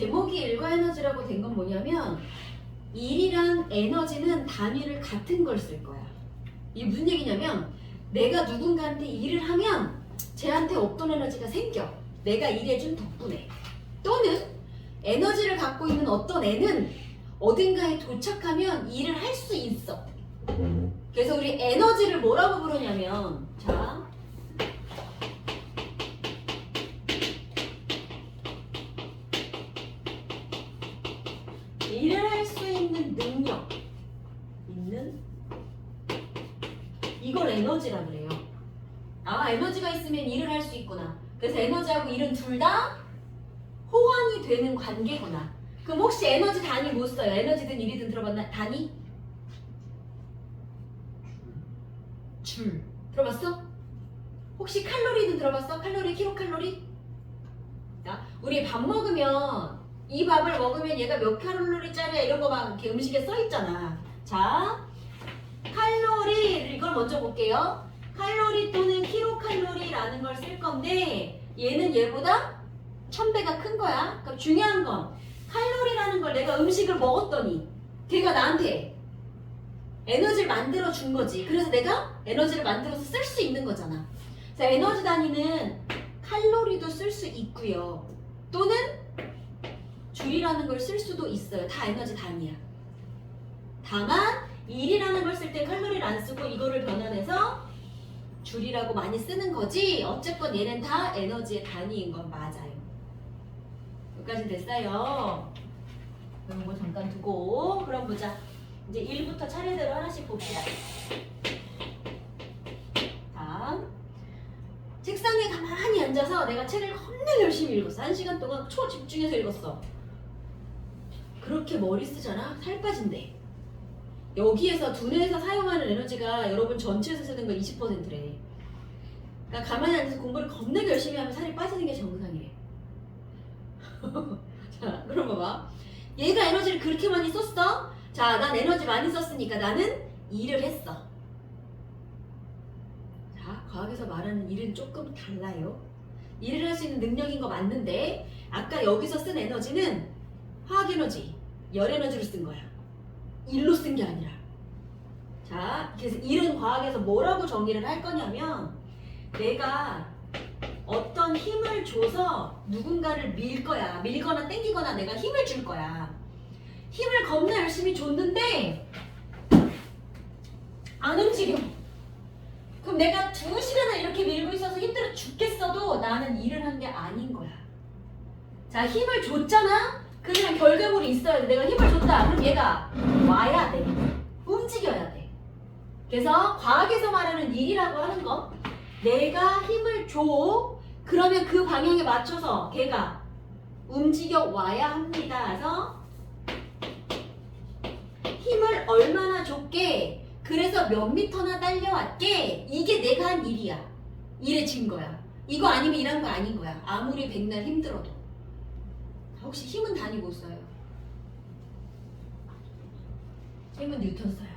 제목이 일과 에너지라고 된 건 뭐냐면 일이랑 에너지는 단위를 같은 걸 쓸 거야. 이게 무슨 얘기냐면 내가 누군가한테 일을 하면 쟤한테 어떤 에너지가 생겨. 내가 일해준 덕분에. 또는 에너지를 갖고 있는 어떤 애는 어딘가에 도착하면 일을 할 수 있어. 그래서 우리 에너지를 뭐라고 부르냐면 자 일을 할 수 있는 능력 있는 이걸 에너지라 그래요. 아, 에너지가 있으면 일을 할 수 있구나. 그래서 에너지하고 일은 둘 다 호환이 되는 관계구나. 그럼 혹시 에너지 단위 못 써요? 에너지든 일이든 들어봤나? 단위? 줄. 들어봤어? 혹시 칼로리는 들어봤어? 칼로리, 킬로칼로리? 자, 우리 밥 먹으면 이 밥을 먹으면 얘가 몇 칼로리짜리야 이런 거 막 이렇게 음식에 써 있잖아. 자, 칼로리 이걸 먼저 볼게요. 칼로리 또는 킬로칼로리라는 걸 쓸 건데 얘는 얘보다 1000배가 큰 거야. 그럼 중요한 건 칼로리라는 걸 내가 음식을 먹었더니 걔가 나한테 에너지를 만들어 준 거지. 그래서 내가 에너지를 만들어서 쓸 수 있는 거잖아. 그래서 에너지 단위는 칼로리도 쓸 수 있고요. 또는 줄이라는 걸 쓸 수도 있어요. 다 에너지 단위야. 다만 일이라는 걸 쓸 때 칼로리를 안 쓰고 이거를 변환해서 줄이라고 많이 쓰는 거지. 어쨌건 얘는 다 에너지의 단위인 건 맞아요. 여기까지 됐어요. 이런 거 잠깐 두고 그럼 보자. 이제 1부터 차례대로 하나씩 봅시다. 자, 책상에 가만히 앉아서 내가 책을 겁나 열심히 읽었어. 1시간 동안 초집중해서 읽었어. 그렇게 머리 쓰잖아? 살 빠진대. 여기에서 두뇌에서 사용하는 에너지가 여러분 전체에서 쓰는 거 20%래. 그러니까 가만히 앉아서 공부를 겁나 열심히 하면 살이 빠지는 게 정상이래. 자, 그럼 봐봐. 얘가 에너지를 그렇게 많이 썼어? 자, 난 에너지 많이 썼으니까 나는 일을 했어. 자, 과학에서 말하는 일은 조금 달라요. 일을 할 수 있는 능력인 거 맞는데 아까 여기서 쓴 에너지는 화학 에너지, 열 에너지로 쓴 거야. 일로 쓴 게 아니라. 자, 그래서 일은 과학에서 뭐라고 정의를 할 거냐면 내가 어떤 힘을 줘서 누군가를 밀 거야. 밀거나 땡기거나 내가 힘을 줄 거야. 힘을 겁나 열심히 줬는데 안 움직여. 그럼 내가 2시간을 이렇게 밀고 있어서 힘들어 죽겠어도 나는 일을 한 게 아닌 거야. 자, 힘을 줬잖아? 그냥 결과물이 있어야 돼. 내가 힘을 줬다. 그럼 얘가 와야 돼. 움직여야 돼. 그래서 과학에서 말하는 일이라고 하는 거 내가 힘을 줘. 그러면 그 방향에 맞춰서 걔가 움직여 와야 합니다. 그래서 힘을 얼마나 줬게 그래서 몇 미터나 달려왔게 이게 내가 한 일이야. 일의 증거야. 이거 아니면 일한 거 아닌 거야. 아무리 백날 힘들어도. 혹시 힘은 단위 못 써요? 힘은 뉴턴 써요.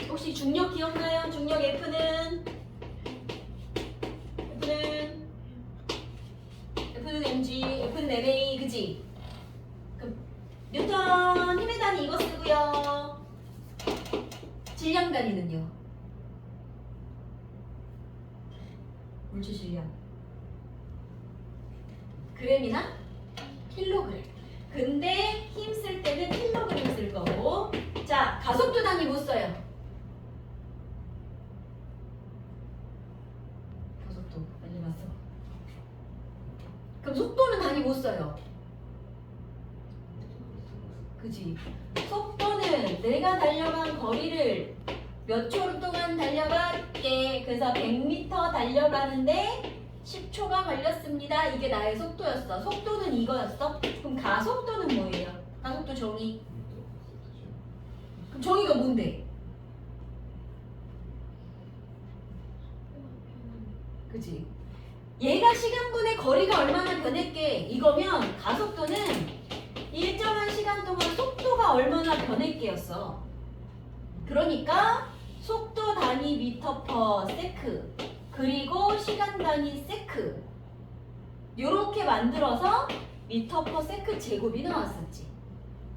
혹시 중력 기억나요? 중력 F는 mg, F는 ma, 그지? 그럼 뉴턴 힘의 단위 이거 쓰고요. 질량 단위는요? 물질 질량. 그램이나 킬로그램. 근데 힘 쓸 때는 킬로그램 쓸 거고. 자, 가속도 단위 못 써요. 가속도 빨리 봤어. 그럼 속도는 단위 못 써요. 그지? 속도는 내가 달려간 거리를 몇 초 동안 달려갈게. 그래서 100m 달려가는데 10초가 걸렸습니다. 이게 나의 속도였어. 속도는 이거였어. 그럼 가속도는 뭐예요? 가속도 정의. 그럼 정의가 뭔데? 그치? 얘가 시간분의 거리가 얼마나 변했게 이거면 가속도는 일정한 시간 동안 속도가 얼마나 변했게였어. 그러니까 속도 단위 미터 퍼 세크 그리고 시간 단위 세크 요렇게 만들어서 미터 퍼 세크 제곱이 나왔었지.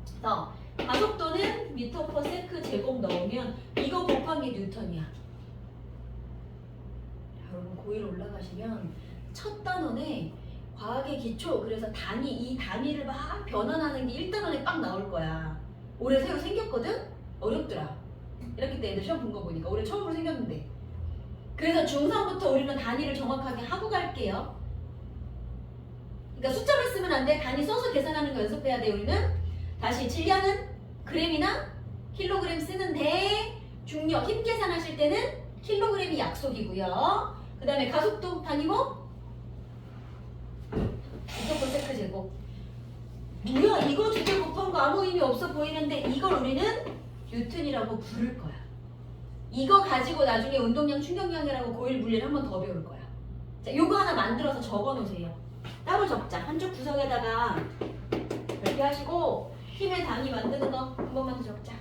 그래서 가속도는 미터 퍼 세크 제곱 넣으면 이거 곱한 게 뉴턴이야. 여러분 고1 올라가시면 첫 단원에 과학의 기초, 그래서 단위, 이 단위를 막 변환하는 게 1단원에 빡 나올 거야. 올해 새로 생겼거든? 어렵더라. 이렇게 때 애들 시험 본 거 보니까 올해 처음으로 생겼는데. 그래서 중3부터 우리는 단위를 정확하게 하고 갈게요. 그러니까 숫자만 쓰면 안 돼. 단위 써서 계산하는 거 연습해야 돼. 우리는 다시 질량은 그램이나 킬로그램 쓰는데 중력, 힘 계산하실 때는 킬로그램이 약속이고요. 그 다음에 가속도 단위고 미터 퍼 세크 제곱. 뭐야 이거 두 개 곱한 거 아무 의미 없어 보이는데 이걸 우리는 뉴턴이라고 부를 거야. 이거 가지고 나중에 운동량, 충격량이라고 고1 물리를 한 번 더 배울 거야. 자, 요거 하나 만들어서 적어 놓으세요. 따로 적자. 한쪽 구석에다가 이렇게 하시고 힘의 단위 만드는 거 한 번만 더 적자.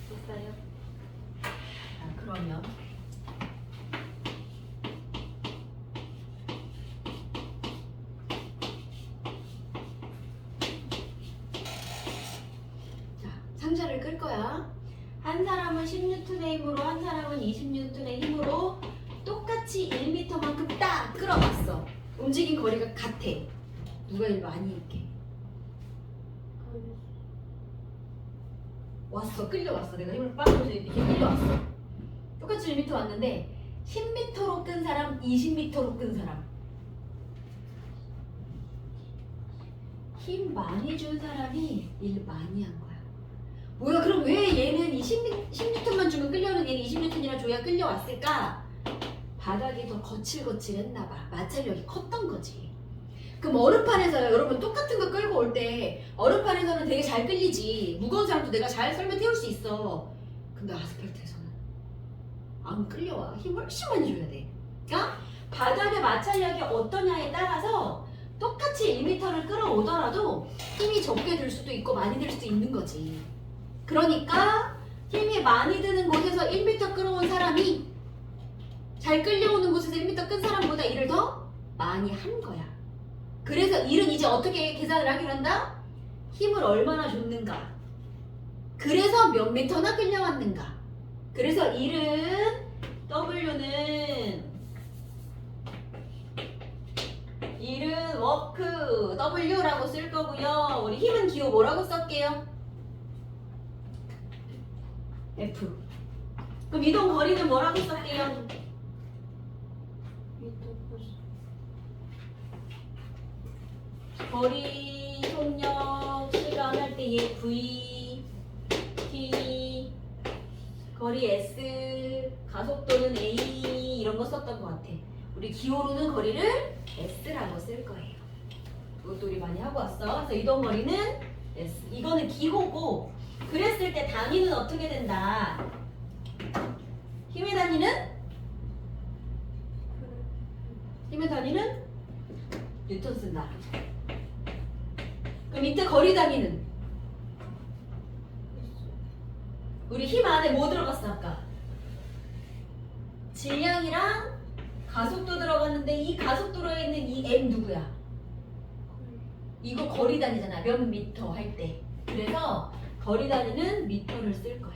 됐어요? 자, 그러면 자, 상자를 끌 거야. 한 사람은 10N의 힘으로, 한 사람은 20N의 힘으로 똑같이 1m만큼 딱 끌어봤어. 움직인 거리가 같아. 누가 일 많이 있게? 왔어. 끌려왔어. 내가 힘을 빡 줘서 이렇게 끌려왔어. 똑같이 1m 왔는데 10m로 끈 사람, 20m로 끈 사람. 힘 많이 준 사람이 일 많이 한 거야. 뭐야 그럼 왜 얘는 10N만 주면 끌려오는 얘는 20N이나 줘야 끌려왔을까? 바닥이 더 거칠거칠했나 봐. 마찰력이 컸던 거지. 그럼 얼음판에서요, 여러분 똑같은 거 끌고 올 때 얼음판에서는 되게 잘 끌리지. 무거운 사람도 내가 잘 썰매 태울 수 있어. 근데 아스팔트에서는 안 끌려와. 힘 훨씬 많이 줘야 돼. 그러니까 바닥의 마찰력이 어떠냐에 따라서 똑같이 1m를 끌어오더라도 힘이 적게 들 수도 있고 많이 들 수도 있는 거지. 그러니까 힘이 많이 드는 곳에서 1m 끌어온 사람이 잘 끌려오는 곳에서 1m 끈 사람보다 일을 더 많이 한 거야. 그래서 일은 이제 어떻게 계산을 하기로 한다? 힘을 얼마나 줬는가. 그래서 몇 미터나 끌려왔는가. 그래서 일은 일은 워크 W라고 쓸 거고요. 우리 힘은 기호 뭐라고 쓸게요? F. 그럼 이동 거리는 뭐라고 쓸게요? 거리, 속력, 시간 할 때 얘 V, T, 거리 S, 가속도는 A 이런 거 썼던 것 같아. 우리 기호로는 거리를 S라고 쓸 거예요. 이것도 우리 많이 하고 왔어. 그래서 이동 거리는 S. 이거는 기호고 그랬을 때 단위는 어떻게 된다? 힘의 단위는? 뉴턴 쓴다. 그럼 이때 거리 단위는? 우리 힘 안에 뭐 들어갔어 아까? 질량이랑 가속도 들어갔는데 이 가속도로에 있는 이 M 누구야? 이거 거리 단위잖아. 몇 미터 할 때. 그래서 거리 단위는 미터를 쓸 거야.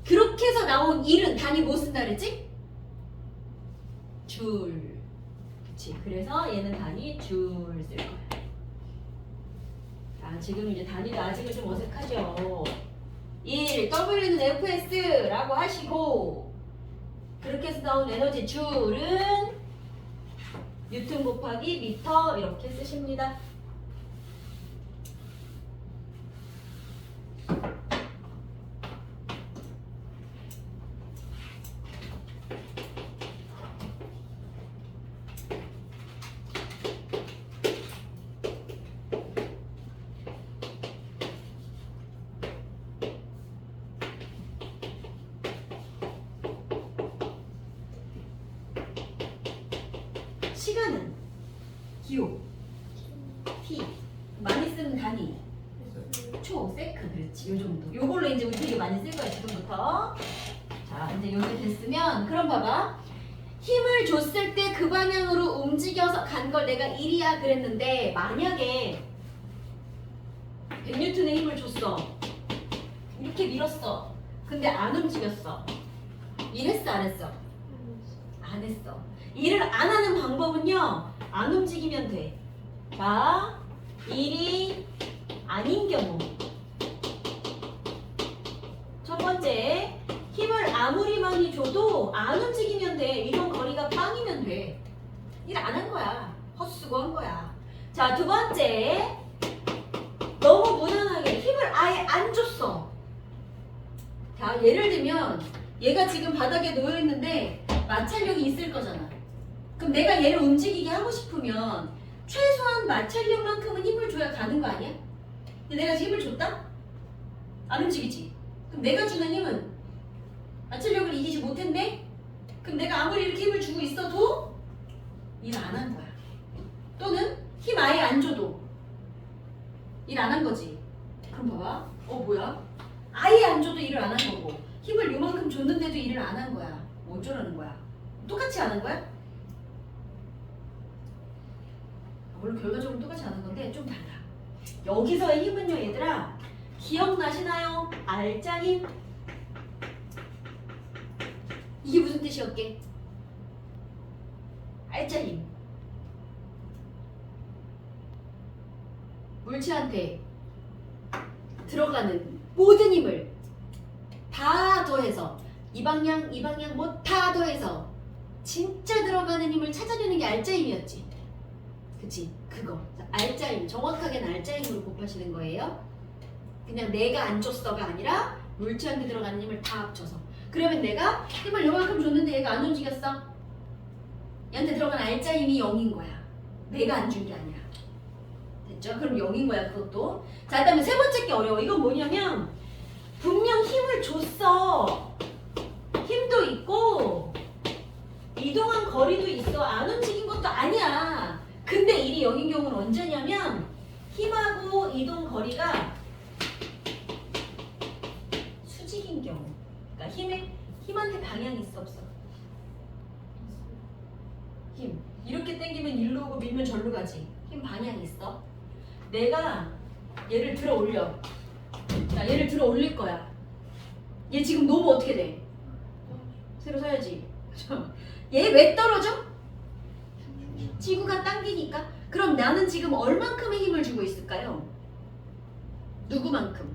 그렇게 해서 나온 일은 단위 뭐 쓴다 그랬지? 줄. 그치. 그래서 얘는 단위 줄 쓸 거야. 자, 지금 이제 단위도 아직은 좀 어색하죠. 1 W는 Fs라고 하시고 그렇게 해서 나온 에너지 줄은 뉴턴 곱하기 미터 이렇게 쓰십니다. 시간은 기호 t 많이 쓰는 단위 초 세크 그렇지 요 정도 요걸로 이제 우리 되게 많이 쓸 거야 지금부터. 자 이제 요게 됐으면 그럼 봐봐 힘을 줬을 때 그 방향으로 움직여서 간 걸 내가 1이야 그랬는데 만약에 100N의 힘을 줬어 이렇게 밀었어 근데 안 움직였어 일했어 안 했어? 안 했어. 일을 안 하는 방법은요 안 움직이면 돼. 자 일이 아닌 경우 첫 번째 힘을 아무리 많이 줘도 안 움직이면 돼. 이동 거리가 빵이면 돼. 일 안 한 거야. 헛수고 한 거야. 자 두 번째 너무 무난하게 힘을 아예 안 줬어. 자 예를 들면 얘가 지금 바닥에 놓여 있는데 마찰력이 있을 거잖아. 그럼 내가 얘를 움직이게 하고 싶으면 최소한 마찰력만큼은 힘을 줘야 가는 거 아니야? 근데 내가 지금 힘을 줬다? 안 움직이지. 그럼 내가 주는 힘은 마찰력을 이기지 못했네? 그럼 내가 아무리 이렇게 힘을 주고 있어도 일 안 한 거야. 또는 힘 아예 안 줘도 일 안 한 거지. 그럼 봐봐. 뭐야? 아예 안 줘도 일을 안 한 거고 힘을 요만큼 줬는데도 일을 안 한 거야. 뭐 어쩌라는 거야? 똑같이 안 한 거야? 물론 결과적으로 똑같이 안 한 건데 좀 달라. 여기서의 힘은요 얘들아 기억나시나요? 알짜 힘. 이게 무슨 뜻이었게? 알짜 힘. 물체한테 들어가는 모든 힘을 다 더해서 이 방향 뭐 다 더해서 진짜 들어가는 힘을 찾아내는 게 알짜 힘이었지. 그치? 그거 알짜 힘 정확하게는 알짜 힘으로 곱하시는 거예요. 그냥 내가 안 줬어가 아니라 물체한테 들어가는 힘을 다 합쳐서. 그러면 내가 힘을 요만큼 줬는데 얘가 안 움직였어. 얘한테 들어간 알짜 힘이 0인 거야. 내가 안 준 게 아니라. 됐죠? 그럼 0인 거야 그것도. 자 그다음에 세 번째 게 어려워. 이건 뭐냐면 분명 힘을 줬어. 힘도 있고 이동한 거리도 있어. 안 움직인 것도 아니야. 근데 일이 0인 경우는 언제냐면 힘하고 이동 거리가 수직인 경우. 그러니까 힘한테 방향이 있어 없어? 힘 이렇게 당기면 일로 오고 밀면 절로 가지. 힘 방향이 있어. 내가 얘를 들어 올려. 자 얘를 들어 올릴 거야. 얘 지금 놓으면 어떻게 돼? 새로 사야지. 얘 왜 떨어져? 지구가 당기니까. 그럼 나는 지금 얼만큼의 힘을 주고 있을까요? 누구만큼?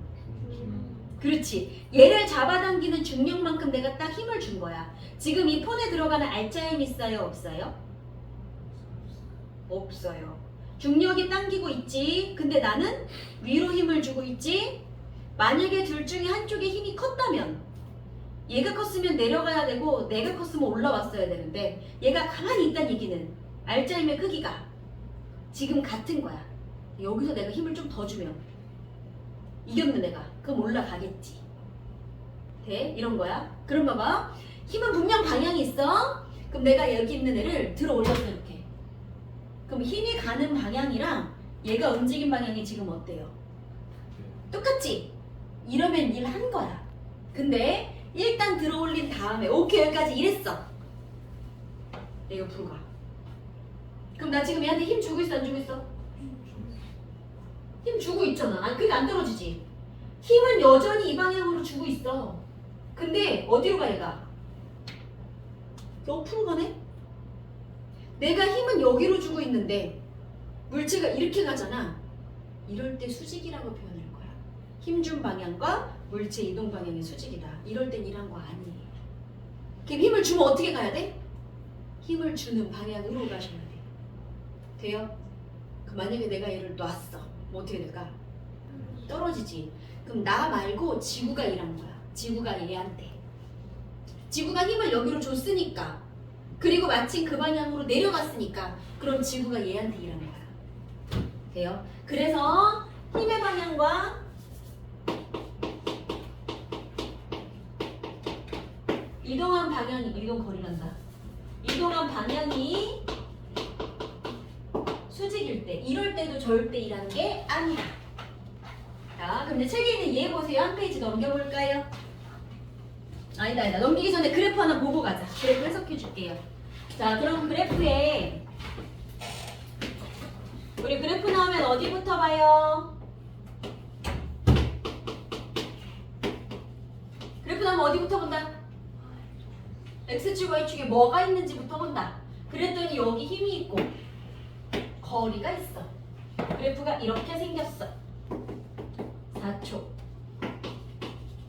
그렇지. 얘를 잡아당기는 중력만큼 내가 딱 힘을 준 거야. 지금 이 폰에 들어가는 알짜 힘 있어요? 없어요? 없어요. 중력이 당기고 있지. 근데 나는 위로 힘을 주고 있지. 만약에 둘 중에 한쪽의 힘이 컸다면 얘가 컸으면 내려가야 되고 내가 컸으면 올라왔어야 되는데 얘가 가만히 있다는 얘기는 알짜 힘의 크기가 지금 같은 거야. 여기서 내가 힘을 좀 더 주면 이겼는 애가 그럼 올라가겠지. 돼? 이런 거야. 그럼 봐봐. 힘은 분명 방향이 있어. 그럼 내가 여기 있는 애를 들어 올렸어 이렇게. 그럼 힘이 가는 방향이랑 얘가 움직인 방향이 지금 어때요? 똑같지? 이러면 일 한 거야. 근데 일단 들어 올린 다음에 오케이 여기까지 일했어. 내가 불가. 그럼 나 지금 얘한테 힘 주고 있어 안 주고 있어? 힘 주고 있잖아. 그게 안 떨어지지. 힘은 여전히 이 방향으로 주고 있어. 근데 어디로 가 얘가? 옆으로 가네? 내가 힘은 여기로 주고 있는데 물체가 이렇게 가잖아. 이럴 때 수직이라고 표현할 거야. 힘 준 방향과 물체 이동 방향의 수직이다. 이럴 땐 이란 거 아니에요. 그럼 힘을 주면 어떻게 가야 돼? 힘을 주는 방향으로 가셔야 돼. 돼요? 만약에 내가 얘를 놨어. 뭐 어떻게 될까? 떨어지지. 그럼 나 말고 지구가 일한 거야. 지구가 얘한테. 지구가 힘을 여기로 줬으니까. 그리고 마침 그 방향으로 내려갔으니까. 그럼 지구가 얘한테 일한 거야. 돼요? 그래서 힘의 방향과 이동한 방향이 이동 거리란다. 이동한 방향이 수직일 때, 이럴 때도 절대 일하는 게 아니다. 자, 그럼 이제 책에 있는 얘 보세요. 한 페이지 넘겨볼까요? 아니다. 넘기기 전에 그래프 하나 보고 가자. 그래프 해석해 줄게요. 자, 그럼 그래프에 우리 그래프 나오면 어디부터 봐요? 그래프 나오면 어디부터 본다? X축, Y축에 뭐가 있는지부터 본다. 그랬더니 여기 힘이 있고 거리가 있어. 그래프가 이렇게 생겼어. 4초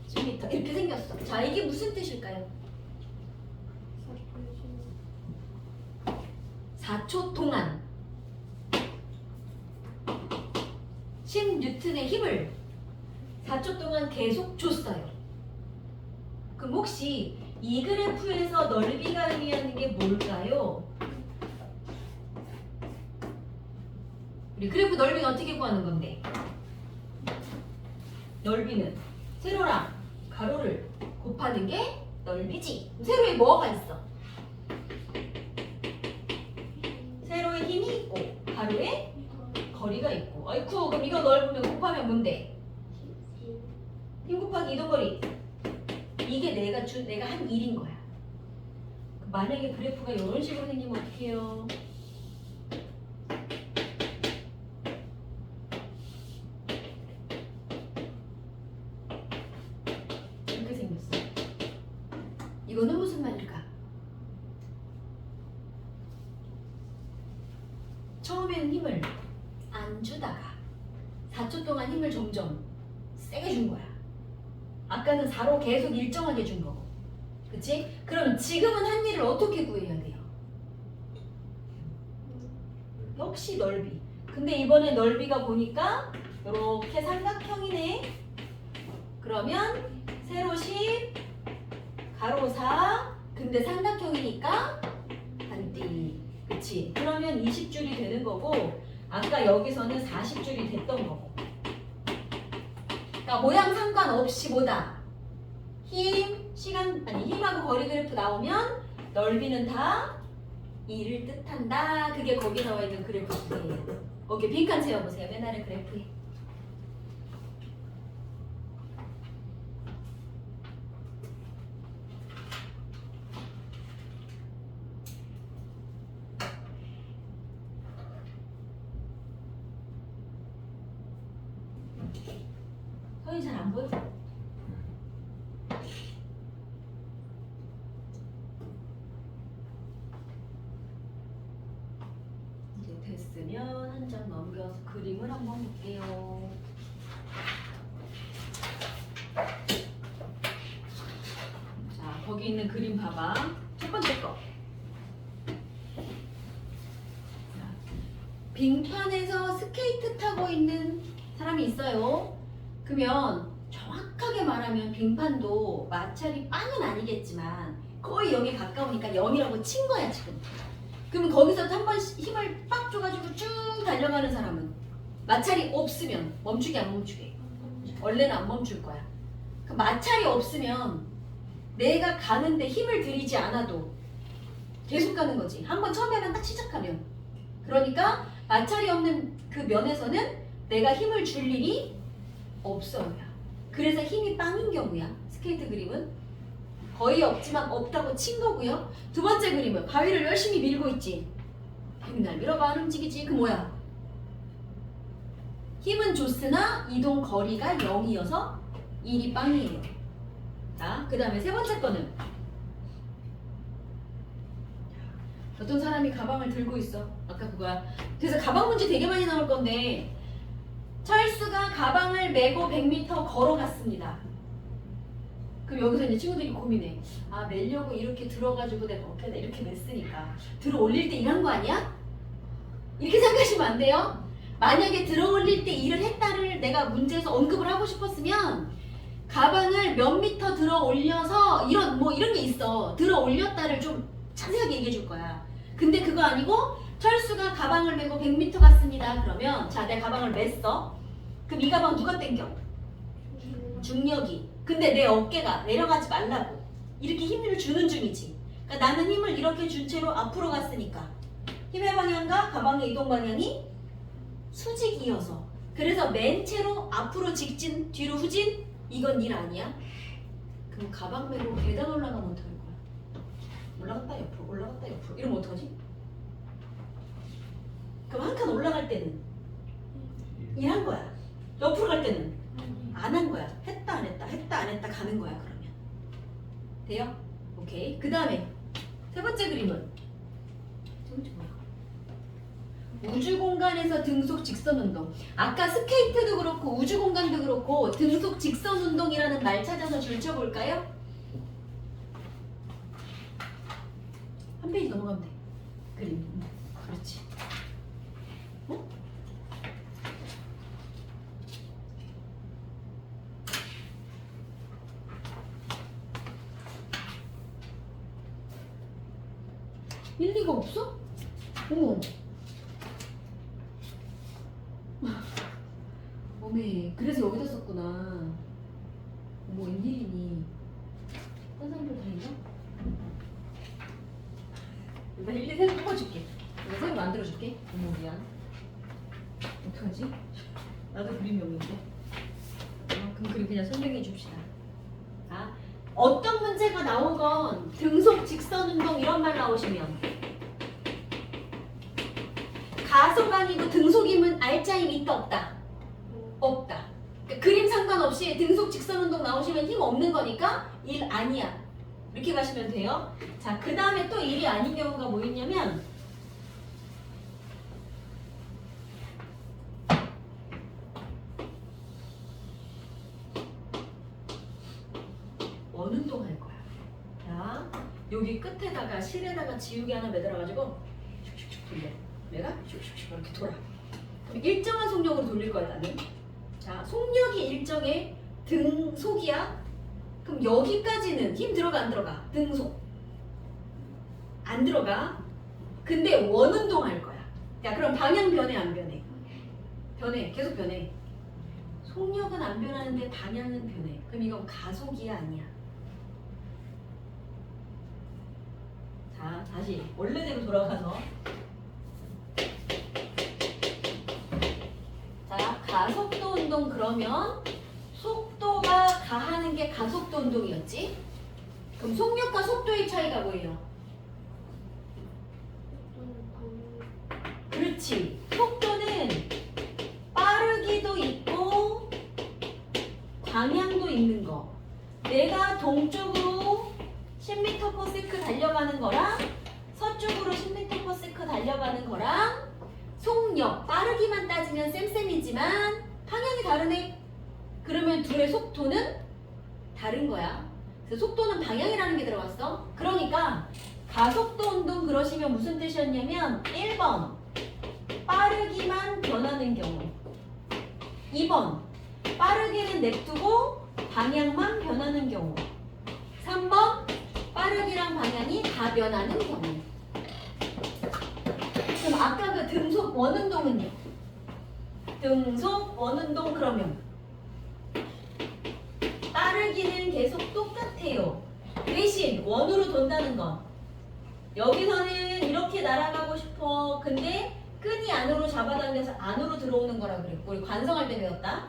10m 이렇게 생겼어. 자, 이게 무슨 뜻일까요? 4초 동안 10N의 힘을 4초 동안 계속 줬어요. 그럼 혹시 이 그래프에서 넓이가 의미하는 게 뭘까요? 우리 그래프 넓이는 어떻게 구하는 건데? 넓이는 세로랑 가로를 곱하는 게 넓이지. 세로에 뭐가 있어? 세로에 힘이 있고 가로에 거리가 있고. 아이쿠, 그럼 이거 넓으면 곱하면 뭔데? 힘 곱하기 이동거리. 이게 내가 한 일인 거야. 만약에 그래프가 이런 식으로 생기면 어떡해요? 이렇게 생겼어. 이거는 무슨 말일까? 처음에는 힘을 안 주다가 4초 동안 힘을 점점 세게 준 거야. 아까는 4로 계속 일정하게 준 거고. 그치? 그럼 지금은 한 일을 어떻게 구해야 돼요? 역시 넓이. 근데 이번에 넓이가 보니까 이렇게 삼각형이네. 그러면 세로 10, 가로 4, 근데 삼각형이니까 반띠. 그치? 그러면 20줄이 되는 거고, 아까 여기서는 40줄이 됐던 거고. 그러니까 모양 상관없이 뭐다? 힘, 시간, 아니 힘하고 거리 그래프 나오면 넓이는 다 2를 뜻한다. 그게 거기 나와 있는 그래프예요. 거기 빈칸 채워보세요. 맨 아래 그래프에. 서희 잘 안 보여? 이제 됐으면 한 장 넘겨서 그림을 한번 볼게요. 자, 거기 있는 그림 봐봐. 첫 번째 거. 자, 빙판에서 스케이트 타고 있는 사람이 있어요. 그러면 정확하게 말하면 빙판도 마찰이 빵은 아니겠지만 거의 0에 가까우니까 0이라고 친 거야 지금. 그러면 거기서 한 번 힘을 빡 줘가지고 쭉 달려가는 사람은 마찰이 없으면 멈추게 안 멈추게? 원래는 안 멈출 거야. 그 마찰이 없으면 내가 가는데 힘을 들이지 않아도 계속 가는 거지. 한 번 처음에만 딱 시작하면. 그러니까 마찰이 없는 그 면에서는 내가 힘을 줄 일이 없어요. 그래서 힘이 빵인 경우야. 스케이트 그림은 거의 없지만 없다고 친 거고요. 두 번째 그림은 바위를 열심히 밀고 있지. 백날 밀어봐 안 움직이지. 그 뭐야? 힘은 줬으나 이동 거리가 0이어서 1이 빵이에요. 자, 그 다음에 세 번째 거는 어떤 사람이 가방을 들고 있어. 아까 그거야. 그래서 가방 문제 되게 많이 나올 건데 철수가 가방을 메고 100m 걸어갔습니다. 그럼 여기서 이제 친구들이 고민해. 아, 매려고 이렇게 들어가지고 내가 어깨에다 이렇게 맸으니까 들어 올릴 때 일한 거 아니야? 이렇게 생각하시면 안 돼요. 만약에 들어 올릴 때 일을 했다를 내가 문제에서 언급을 하고 싶었으면 가방을 몇 미터 들어 올려서 이런 게 있어. 들어 올렸다를 좀 자세하게 얘기해 줄 거야. 근데 그거 아니고 철수가 가방을 메고 100m 갔습니다. 그러면 자, 내 가방을 맸어. 그럼 이 가방 누가 당겨? 중력이. 근데 내 어깨가 내려가지 말라고 이렇게 힘을 주는 중이지. 그러니까 나는 힘을 이렇게 준 채로 앞으로 갔으니까 힘의 방향과 가방의 이동 방향이 수직이어서 그래서 맨 채로 앞으로 직진, 뒤로 후진. 이건 일 아니야? 그럼 가방 메고 계단 올라가면 어떡할 거야? 올라갔다 옆으로 올라갔다 옆으로 이러면 어떡하지? 그럼 한 칸 올라갈 때는 일한 거야. 옆으로 갈 때는 안 한 거야. 했다 안 했다 했다 안 했다 가는 거야. 그러면 돼요? 오케이. 그 다음에 세 번째 그림은 우주 공간에서 등속 직선 운동. 아까 스케이트도 그렇고 우주 공간도 그렇고 등속 직선 운동이라는 말 찾아서 줄쳐 볼까요? 한 페이지 넘어가면 돼. 그림. 그렇지. 어? 일리가 없어? 어머. 어메, 그래서 여기다 썼구나. 어머, 웬일이니? 딴 사람들 다닌가? 나 일일이 새로 뽑아줄게. 내가 새로 만들어줄게. 어머, 미안. 어떡하지? 나도 그림이 없는데. 그럼 그림 그냥 설명해 줍시다. 아, 어떤 문제가 나오건 등속 직선 운동 이런 말 나오시면 가속 아니고 등속이면 알짜임 있다 없다? 없다. 그러니까 그림 상관없이 등속 직선 운동 나오시면 힘 없는 거니까 일 아니야. 이렇게 가시면 돼요. 자, 그 다음에 또 일이 아닌 경우가 뭐 있냐면 원운동 할 거야. 자, 여기 끝에다가 실에다가 지우개 하나 매달아가지고 슉슉슉 돌려. 내가 슉슉슉 이렇게 돌아. 그럼 일정한 속력으로 돌릴 거야 나는. 자, 속력이 일정해. 등속이야. 그럼 여기까지는 힘 들어가 안 들어가? 등속 안 들어가. 근데 원운동 할 거야. 야, 그럼 방향 변해 안 변해? 변해. 계속 변해. 속력은 안 변하는데 방향은 변해. 그럼 이건 가속이야 아니야? 자, 다시 원래대로 돌아가서 자, 가속도 운동. 그러면 속도가 가하는 게 가속도 운동이었지? 그럼 속력과 속도의 차이가 뭐예요? 그렇지. 속도는 빠르기도 있고 방향도 있는 거. 내가 동쪽으로 10m/s 달려가는 거랑 서쪽으로 10m/s 달려가는 거랑 속력, 빠르기만 따지면 쌤쌤이지만 방향이 다르네. 그러면 둘의 속도는 다른 거야. 그래서 속도는 방향이라는 게 들어갔어. 그러니까 가속도 운동 그러시면 무슨 뜻이었냐면 1번 빠르기만 변하는 경우, 2번 빠르기는 냅두고 방향만 변하는 경우, 3번 빠르기랑 방향이 다 변하는 경우. 그럼 아까 그 등속 원운동은요? 등속 원운동 그러면 빠르기는 계속 똑같아요. 대신 원으로 돈다는 건 여기서는 이렇게 날아가고 싶어. 근데 끈이 안으로 잡아당겨서 안으로 들어오는 거라 그랬고 우리 관성할 때 배웠다.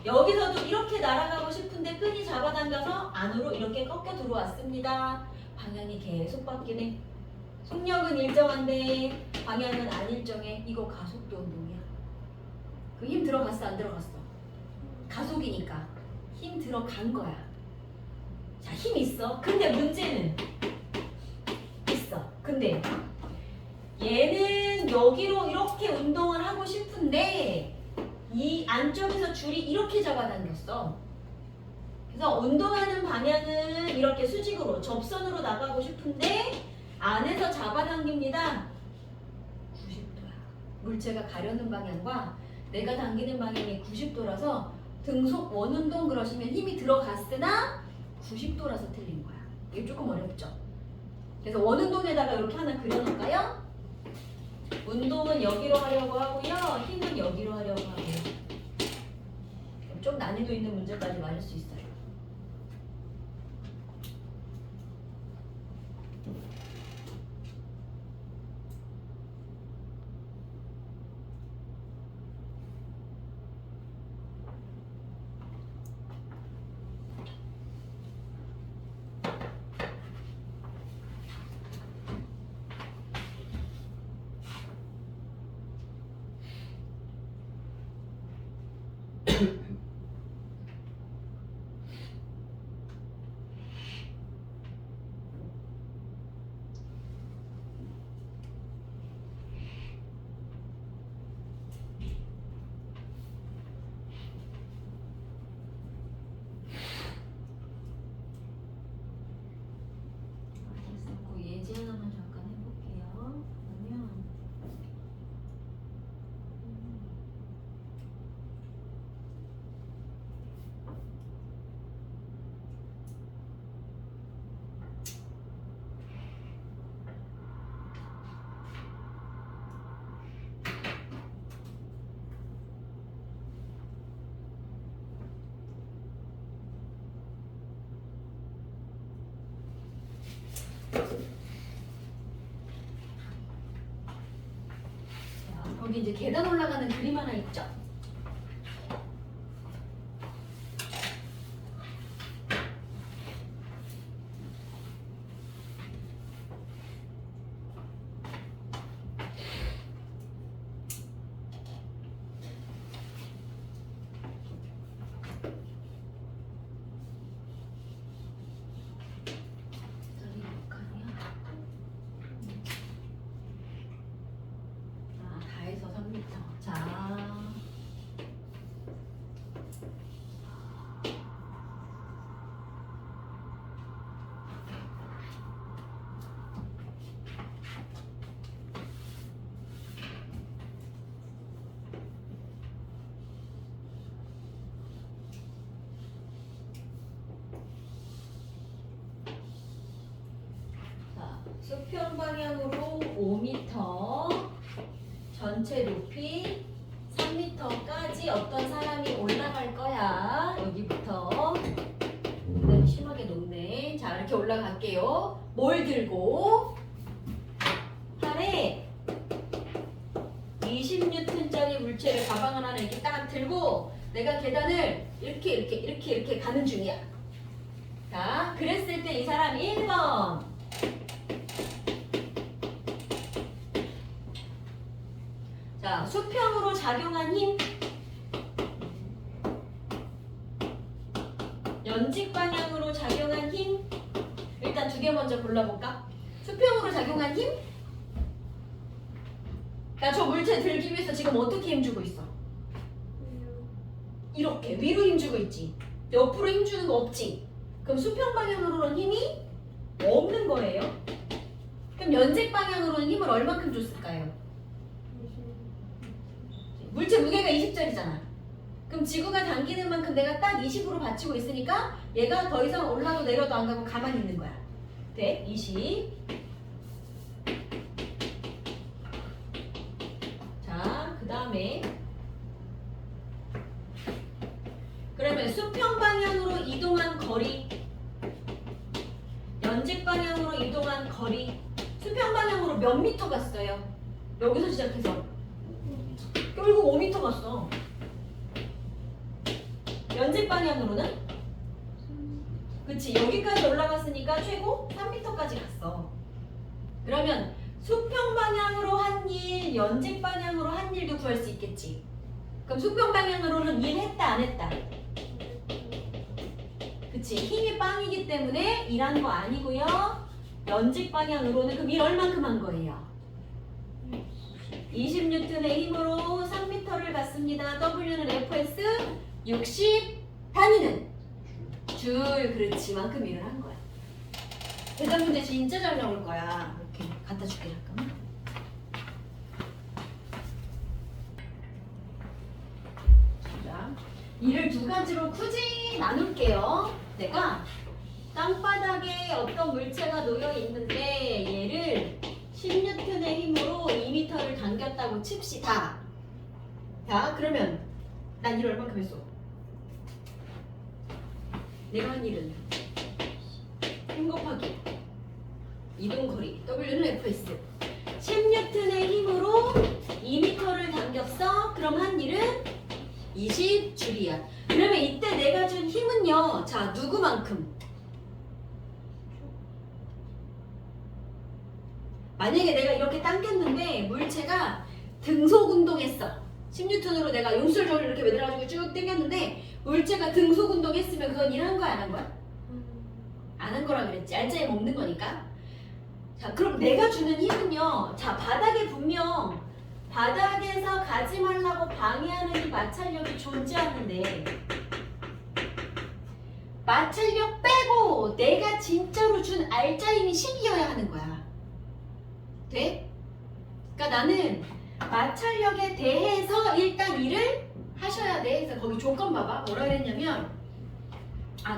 여기서도 이렇게 날아가고 싶은데 끈이 잡아당겨서 안으로 이렇게 꺾여 들어왔습니다. 방향이 계속 바뀌네. 속력은 일정한데 방향은 안 일정해. 이거 가속도 운동이야. 그 힘 들어갔어 안 들어갔어? 가속이니까 힘 들어간 거야. 자, 힘 있어. 근데 문제는 있어. 근데 얘는 여기로 이렇게 운동을 하고 싶은데 이 안쪽에서 줄이 이렇게 잡아당겼어. 그래서 운동하는 방향은 이렇게 수직으로 접선으로 나가고 싶은데 안에서 잡아당깁니다. 90도야. 물체가 가려는 방향과 내가 당기는 방향이 90도라서 등속 원운동 그러시면 힘이 들어갔으나 90도라서 틀린 거야. 이게 조금 어렵죠? 그래서 원운동에다가 이렇게 하나 그려놓을까요? 운동은 여기로 하려고 하고요. 힘은 여기로 하려고 하고요. 좀 난이도 있는 문제까지 맞을 수 있어요. 예제 하나만 잠깐 해볼게요. 그러면 여기 이제 계단 올라가는 그림 하나 있죠? 저기 몇 칸이야? 아, 다 해서 3m. 자. 수평 방향으로 5m, 전체 높이 3m까지 어떤 사람이 올라갈 거야. 여기부터. 그다음에 심하게 높네. 자, 이렇게 올라갈게요. 뭘 들고? 팔에 20N짜리 물체를 가방을 하나 이렇게 딱 들고 내가 계단을 이렇게 가는 중이야. 자, 그랬을 때 이 사람 1번. 자, 수평으로 작용한 힘, 연직 방향으로 작용한 힘. 일단 두 개 먼저 골라볼까? 수평으로 작용한 힘? 나 저 물체 들기 위해서 지금 어떻게 힘주고 있어? 이렇게 위로 힘주고 있지. 옆으로 힘주는 거 없지. 그럼 수평 방향으로는 힘이 없는 거예요. 그럼 연직 방향으로는 힘을 얼마큼 줬을까요? 물체 무게가 20짜리잖아. 그럼 지구가 당기는 만큼 내가 딱 20으로 받치고 있으니까 얘가 더 이상 올라도 내려도 안 가고 가만히 있는 거야. 돼? 20. 자, 그 다음에 그러면 수평 방향으로 이동한 거리, 연직 방향으로 이동한 거리, 수평 방향으로 몇 미터 갔어요? 여기서 시작해서 결국 5m 갔어. 연직 방향으로는? 그치, 여기까지 올라갔으니까 최고 3m까지 갔어. 그러면 수평 방향으로 한 일, 연직 방향으로 한 일도 구할 수 있겠지. 그럼 수평 방향으로는 일 했다 안 했다? 그치, 힘이 빵이기 때문에 일한 거 아니고요. 연직 방향으로는 그럼 일 얼만큼 한 거예요? 20N의 힘으로 3m를 갔습니다. W는 Fs 60, 단위는 줄, 그렇지. 만큼 일을 한 거야. 대답 문제 진짜 잘 나올 거야. 이렇게 갖다 줄게, 잠깐만. 자, 이를 두 가지로 굳이 나눌게요. 내가 땅바닥에 어떤 물체가 놓여 있는데 얘를 10N의 힘으로 2m를 당겼다고 칩시다. 자, 그러면 난 일을 얼만큼 했어? 내가 한 일은 힘 곱하기 이동거리 W는 Fs 10N의 힘으로 2m를 당겼어. 그럼 한 일은 20줄이야. 그러면 이때 내가 준 힘은요, 자, 누구만큼? 만약에 내가 이렇게 당겼는데 물체가 등속 운동했어. 10N으로 내가 용술저를 이렇게 매달아가지고 쭉 당겼는데 물체가 등속 운동했으면 그건 일한 거야, 안 한 거야? 안 한 거라 그랬지. 알짜임 없는 거니까. 자, 그럼 내가 주는 힘은요. 자, 바닥에 분명 바닥에서 가지 말라고 방해하는 이 마찰력이 존재하는데 마찰력 빼고 내가 진짜로 준 알짜임이 10이어야 하는 거야. 돼? 그러니까 나는 마찰력에 대해서 일단 일을 하셔야 돼. 그래서 거기 조건 봐봐. 뭐라 그랬냐면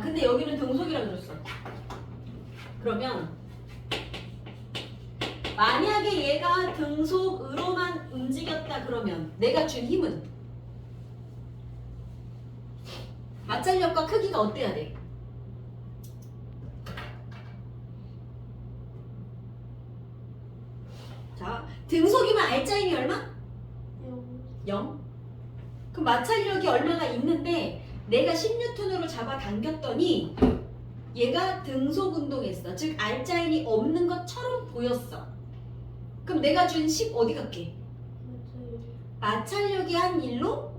근데 여기는 등속이라고 그랬어. 그러면 만약에 얘가 등속으로만 움직였다 그러면 내가 준 힘은 마찰력과 크기가 어때야 돼? 자, 등속이면 알짜임이 얼마? 0. 그럼 마찰력이 얼마가 있는데 내가 10N으로 잡아 당겼더니 얘가 등속 운동했어. 즉 알짜임이 없는 것처럼 보였어. 그럼 내가 준 10 어디 갔게? 마찰력이 한 일로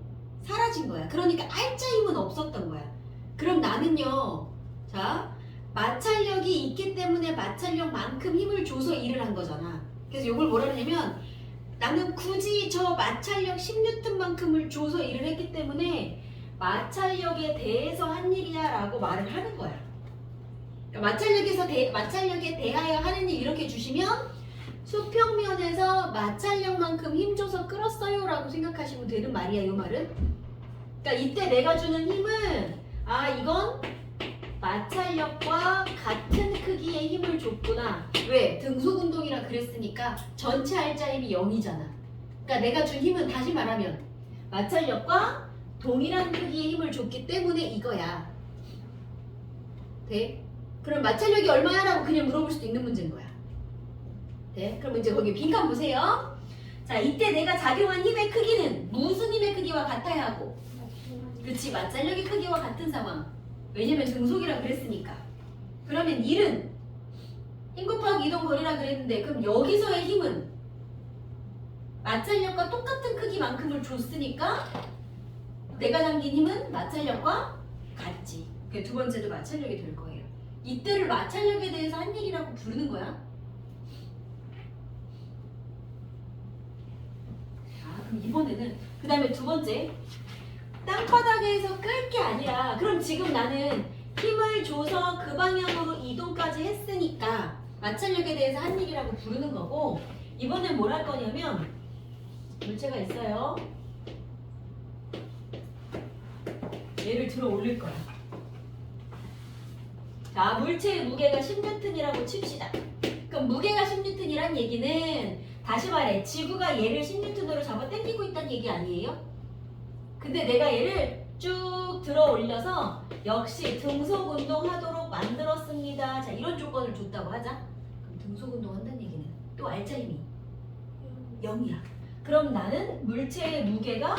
사라진 거야. 그러니까 알짜임은 없었던 거야. 그럼 나는요, 자, 마찰력이 있기 때문에 마찰력만큼 힘을 줘서 일을 한 거잖아. 그래서 이걸 뭐라 그러냐면 나는 굳이 저 마찰력 10N만큼을 줘서 일을 했기 때문에 마찰력에 대해서 한 일이야 라고 말을 하는 거야. 그러니까 마찰력에 대하여 하는 일 이렇게 주시면 수평면에서 마찰력만큼 힘줘서 끌었어요 라고 생각하시면 되는 말이야. 이 말은. 그러니까 이때 내가 주는 힘은 이건 마찰력과 같은 크기의 힘을 줬구나. 왜? 등속운동이라 그랬으니까 전체 알짜임이 0이잖아. 그러니까 내가 준 힘은 다시 말하면 마찰력과 동일한 크기의 힘을 줬기 때문에 이거야. 돼? 그럼 마찰력이 얼마야? 라고 그냥 물어볼 수도 있는 문제인 거야. 돼? 그럼 이제 거기 빈칸 보세요. 자, 이때 내가 작용한 힘의 크기는 무슨 힘의 크기와 같아야 하고? 그치, 마찰력의 크기와 같은 상황. 왜냐면 등속이라 그랬으니까. 그러면 일은 힘 곱하기 이동 거리라 그랬는데 그럼 여기서의 힘은 마찰력과 똑같은 크기만큼을 줬으니까 내가 당긴 힘은 마찰력과 같지. 그 두 번째도 마찰력이 될 거예요. 이때를 마찰력에 대해서 한 일이라고 부르는 거야. 자, 그럼 이번에는 그 다음에 두 번째, 땅바닥에서 끌 게 아니라 그럼 지금 나는 힘을 줘서 그 방향으로 이동까지 했으니까 마찰력에 대해서 한 일이라고 부르는 거고, 이번엔 뭘 할 거냐면 물체가 있어요. 얘를 들어 올릴 거야. 자, 물체의 무게가 10N이라고 칩시다. 그럼 무게가 10N이란 얘기는 다시 말해 지구가 얘를 10N으로 잡아 당기고 있다는 얘기 아니에요? 근데 내가 얘를 쭉 들어 올려서 역시 등속 운동하도록 만들었습니다. 자, 이런 조건을 줬다고 하자. 그럼 등속 운동 한다는 얘기는 또 알짜임이 0이야. 그럼 나는 물체의 무게가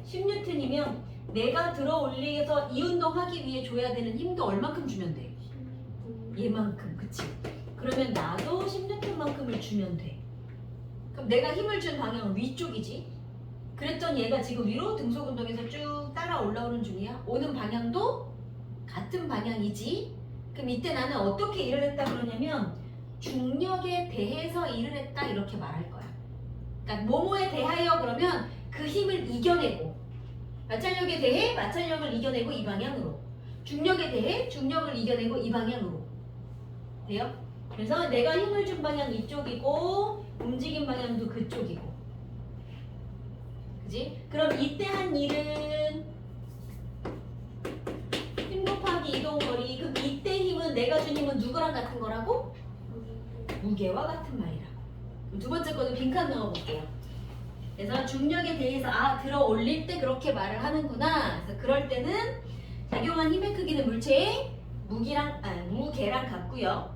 10N이면 내가 들어 올려서 이 운동하기 위해 줘야 되는 힘도 얼만큼 주면 돼? 얘만큼, 그치? 그러면 나도 10N만큼을 주면 돼. 그럼 내가 힘을 준 방향은 위쪽이지? 그랬더니 얘가 지금 위로 등속 운동에서 쭉 따라 올라오는 중이야. 오는 방향도 같은 방향이지. 그럼 이때 나는 어떻게 일을 했다 그러냐면 중력에 대해서 일을 했다 이렇게 말할 거야. 그러니까 뭐뭐에 대하여 그러면 그 힘을 이겨내고 마찰력에 대해 마찰력을 이겨내고 이 방향으로, 중력에 대해 중력을 이겨내고 이 방향으로 돼요? 그래서 내가 힘을 준 방향 이쪽이고 움직인 방향도 그쪽이고 그지? 그럼 이때 한 일은 힘 곱하기 이동 거리. 그럼 이때 힘은 내가 준 힘은 누구랑 같은 거라고? 무게와 같은 말이라고. 두 번째 거는 빈칸 넣어볼게요. 그래서 중력에 대해서 들어 올릴 때 그렇게 말을 하는구나. 그래서 그럴 때는 작용한 힘의 크기는 물체의 무게랑 같고요.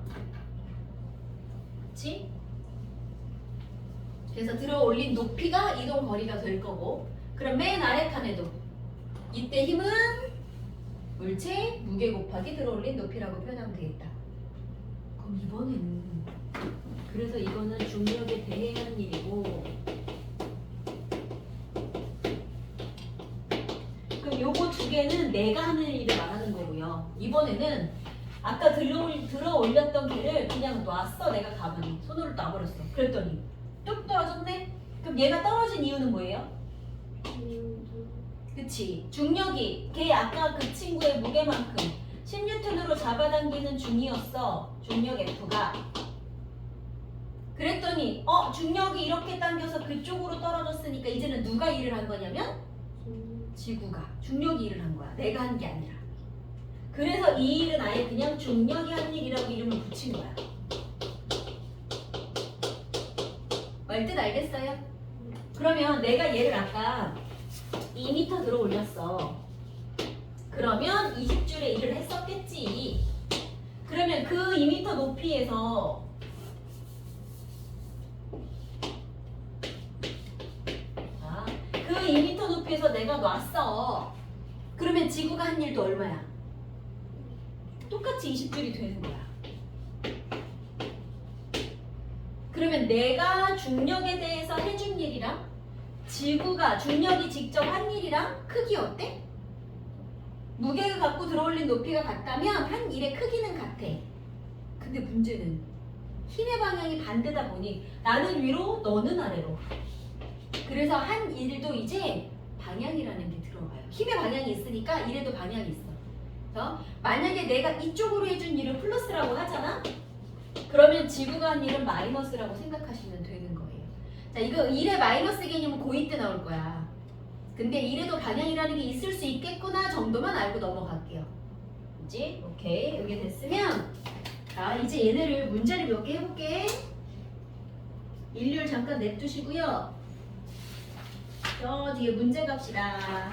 그렇지? 그래서 들어 올린 높이가 이동 거리가 될 거고. 그럼 맨 아래 칸에도 이때 힘은 물체 무게 곱하기 들어 올린 높이라고 표현하면 되겠다. 그럼 이번에는 그래서 이거는 중력에 대해 하는 일이고, 그럼 요거 두 개는 내가 하는 일을 말하는 거고요. 이번에는 아까 들어 올렸던 개를 그냥 놨어. 내가 가만히 손으로 놔버렸어. 그랬더니 뚝 떨어졌네. 그럼 얘가 떨어진 이유는 뭐예요? 그치. 중력이 걔 아까 그 친구의 무게만큼 10N으로 잡아당기는 중이었어. 중력 F가. 그랬더니 중력이 이렇게 당겨서 그쪽으로 떨어졌으니까 이제는 누가 일을 한 거냐면 지구가. 중력이 일을 한 거야. 내가 한 게 아니라. 그래서 이 일은 아예 그냥 중력이 한 일이라고 이름을 붙인 거야. 말 뜻 알겠어요? 그러면 내가 얘를 아까 2m 들어 올렸어. 그러면 20줄의 일을 했었겠지. 그러면 그 2m 높이에서 그 2m 높이에서 내가 놨어. 그러면 지구가 한 일도 얼마야? 똑같이 20줄이 되는 거야. 그러면 내가 중력에 대해서 해준 일이랑 지구가 중력이 직접 한 일이랑 크기 어때? 무게가 갖고 들어올린 높이가 같다면 한 일의 크기는 같아. 근데 문제는 힘의 방향이 반대다 보니 나는 위로 너는 아래로. 그래서 한 일도 이제 방향이라는 게 들어가요. 힘의 방향이 있으니까 일에도 방향이 있어. 그래서 만약에 내가 이쪽으로 해준 일을 플러스라고 하잖아? 그러면 지구가 한 일은 마이너스라고 생각하시면 되는 거예요. 자, 이거 일의 마이너스 개념은 고2 때 나올 거야. 근데 일에도 방향이라는 게 있을 수 있겠구나 정도만 알고 넘어갈게요. 그치? 오케이. 여기 됐으면 자, 이제 얘네를 문제를 몇 개 해볼게. 일률 잠깐 냅두시고요. 저 뒤에 문제 갑시다.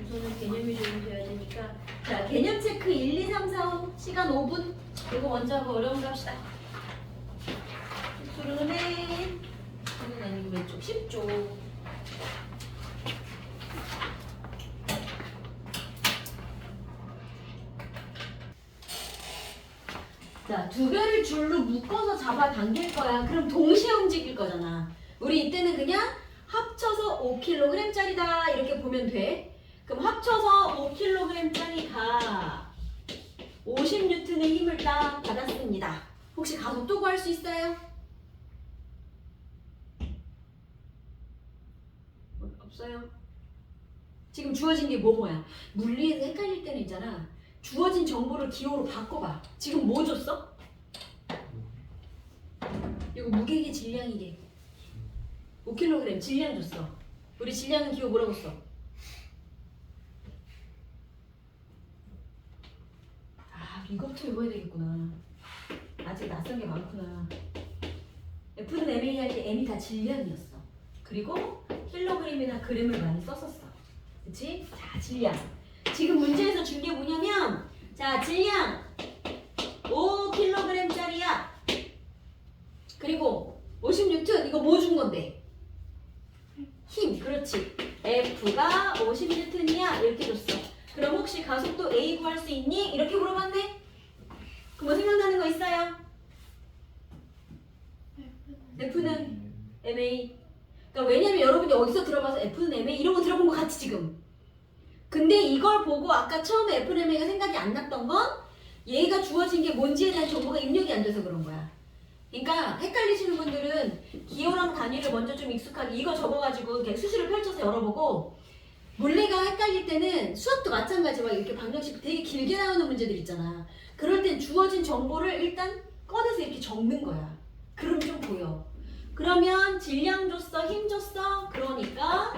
우선은 개념이 좀 돼야 되니까. 자, 개념 체크 1, 2, 3, 4, 5 시간 5분. 이거 먼저 하고 어려운 거 합시다. 수르네. 수는 아니고 왼쪽 10조. 자, 두 개를 줄로 묶어서 잡아 당길 거야. 그럼 동시에 움직일 거잖아. 우리 이때는 그냥 합쳐서 5kg짜리다 이렇게 보면 돼. 그럼 합쳐서 5kg짜리가 50N의 힘을 딱 받았습니다. 혹시 가속도 구할 수 있어요? 없어요. 지금 주어진 게 뭐야? 물리에서 헷갈릴 때는 있잖아. 주어진 정보를 기호로 바꿔봐. 지금 뭐 줬어? 이거 무게계 질량이게 5kg 질량 줬어. 우리 질량은 기호 뭐라고 써? 이것부터 읽어야 되겠구나. 아직 낯선 게 많구나. F는 MA 할 때 M이 다 질량이었어. 그리고 킬로그램이나 그램을 많이 썼었어. 그치? 자, 질량. 지금 문제에서 준 게 뭐냐면, 자, 질량 5kg짜리야. 그리고 50N, 이거 뭐 준 건데? 힘, 그렇지. F가 50N이야. 이렇게 줬어. 그럼 혹시 가속도 A 구할 수 있니? 이렇게 물어봤네? 그럼 뭐 생각나는 거 있어요? F는 MA. 그러니까 왜냐면 여러분이 어디서 들어봐서 F는 MA 이런 거 들어본 거 같지 지금. 근데 이걸 보고 아까 처음에 F는 MA가 생각이 안 났던 건 얘가 주어진 게 뭔지에 대한 정보가 입력이 안 돼서 그런 거야. 그러니까 헷갈리시는 분들은 기호랑 단위를 먼저 좀 익숙하게 이거 적어가지고 이렇게 수식을 펼쳐서 열어보고 물리가 헷갈릴 때는 수학도 마찬가지. 막 이렇게 방정식 되게 길게 나오는 문제들 있잖아. 그럴 땐 주어진 정보를 일단 꺼내서 이렇게 적는 거야. 그럼 좀 보여. 그러면 질량 줬어, 힘 줬어. 그러니까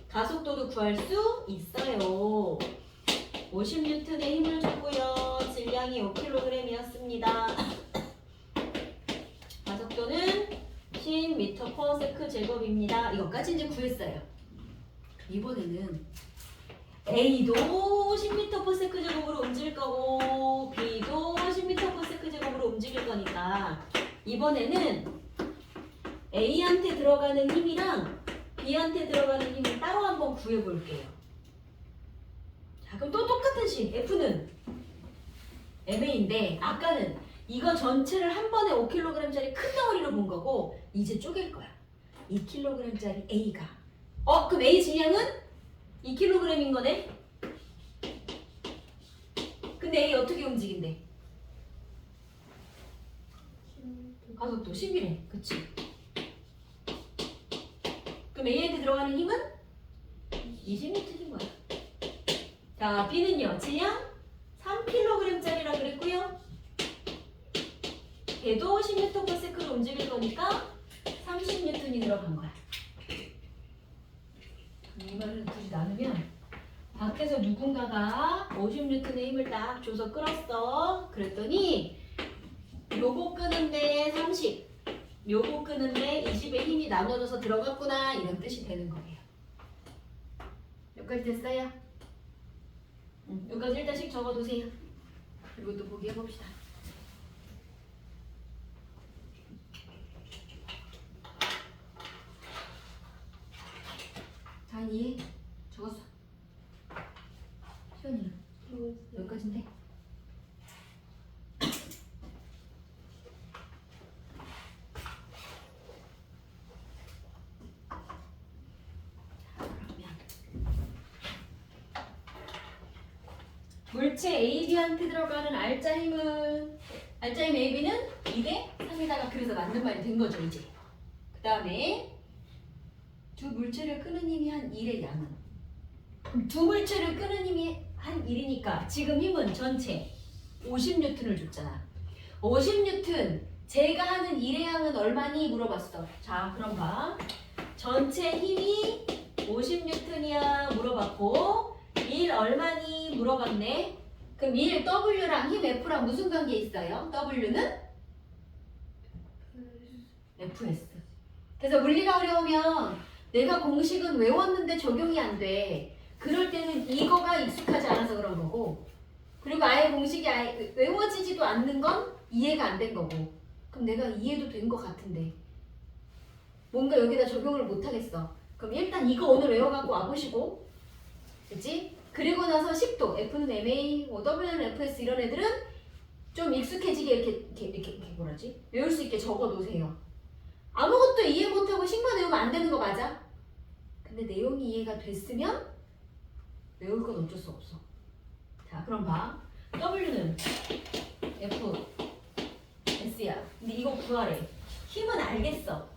가속도도 구할 수 있어요. 50N의 힘을 줬고요. 질량이 5kg이었습니다. 가속도는 10m/s 제곱입니다. 이것까지 이제 구했어요. 이번에는 A도 10m/s 제곱으로 움직일 거고 B도 10m/s 제곱으로 움직일 거니까 이번에는 A한테 들어가는 힘이랑 B한테 들어가는 힘을 따로 한번 구해볼게요. 자, 그럼 또 똑같은 식 F는 MA인데 아까는 이거 전체를 한 번에 5kg짜리 큰 덩어리로 본 거고 이제 쪼갤 거야. 2kg짜리 A가 그럼 A 질량은 2kg인 거네? 근데 A 어떻게 움직인대? 가속도 10이래. 그치? 그럼 A한테 들어가는 힘은 20N인 거야. 자, B는요. 질량 3kg짜리라 그랬고요. 걔도 10m/s로 움직일 거니까 30N이 들어간 거야. 이 말을 둘이 나누면 밖에서 누군가가 50N의 힘을 딱 줘서 끌었어. 그랬더니 요거 끄는데 30, 요거 끄는데 20의 힘이 나눠져서 들어갔구나 이런 뜻이 되는 거예요. 여기까지 됐어요? 여기까지 일단씩 적어두세요. 그리고 또 보기 해봅시다. 자, 이해? 적었어. 시원이는? 여기까지인데? 물체 AB한테 들어가는 알짜 힘은 알짜 힘 AB는 2대 3에다가 그래서 맞는 말이 된 거죠 이제. 그 다음에 두 물체를 끄는 힘이 한 1의 양은 그럼 두 물체를 끄는 힘이 한 1이니까 지금 힘은 전체 50N을 줬잖아. 50N 제가 하는 1의 양은 얼마니 물어봤어. 자 그럼 봐. 전체 힘이 50N이야 물어봤고 1 얼마니 물어봤네. 그럼 1 W랑 힘 F랑 무슨 관계 있어요? W는 FS. 그래서 물리가 어려우면 내가 공식은 외웠는데 적용이 안 돼. 그럴 때는 이거가 익숙하지 않아서 그런 거고 그리고 아예 공식이 아예 외워지지도 않는 건 이해가 안 된 거고 그럼 내가 이해도 된 것 같은데 뭔가 여기다 적용을 못 하겠어. 그럼 일단 이거 오늘 외워갖고 와보시고 그치? 그리고 나서 식도 F는 MA, W는 FS 이런 애들은 좀 익숙해지게 이렇게 뭐라지? 외울 수 있게 적어 놓으세요. 아무것도 이해 못하고 식만 외우면 안 되는 거 맞아? 근데 내용이 이해가 됐으면 외울 건 어쩔 수 없어. 자 그럼 봐. W는 F, S야. 근데 이거 구하래. 힘은 알겠어.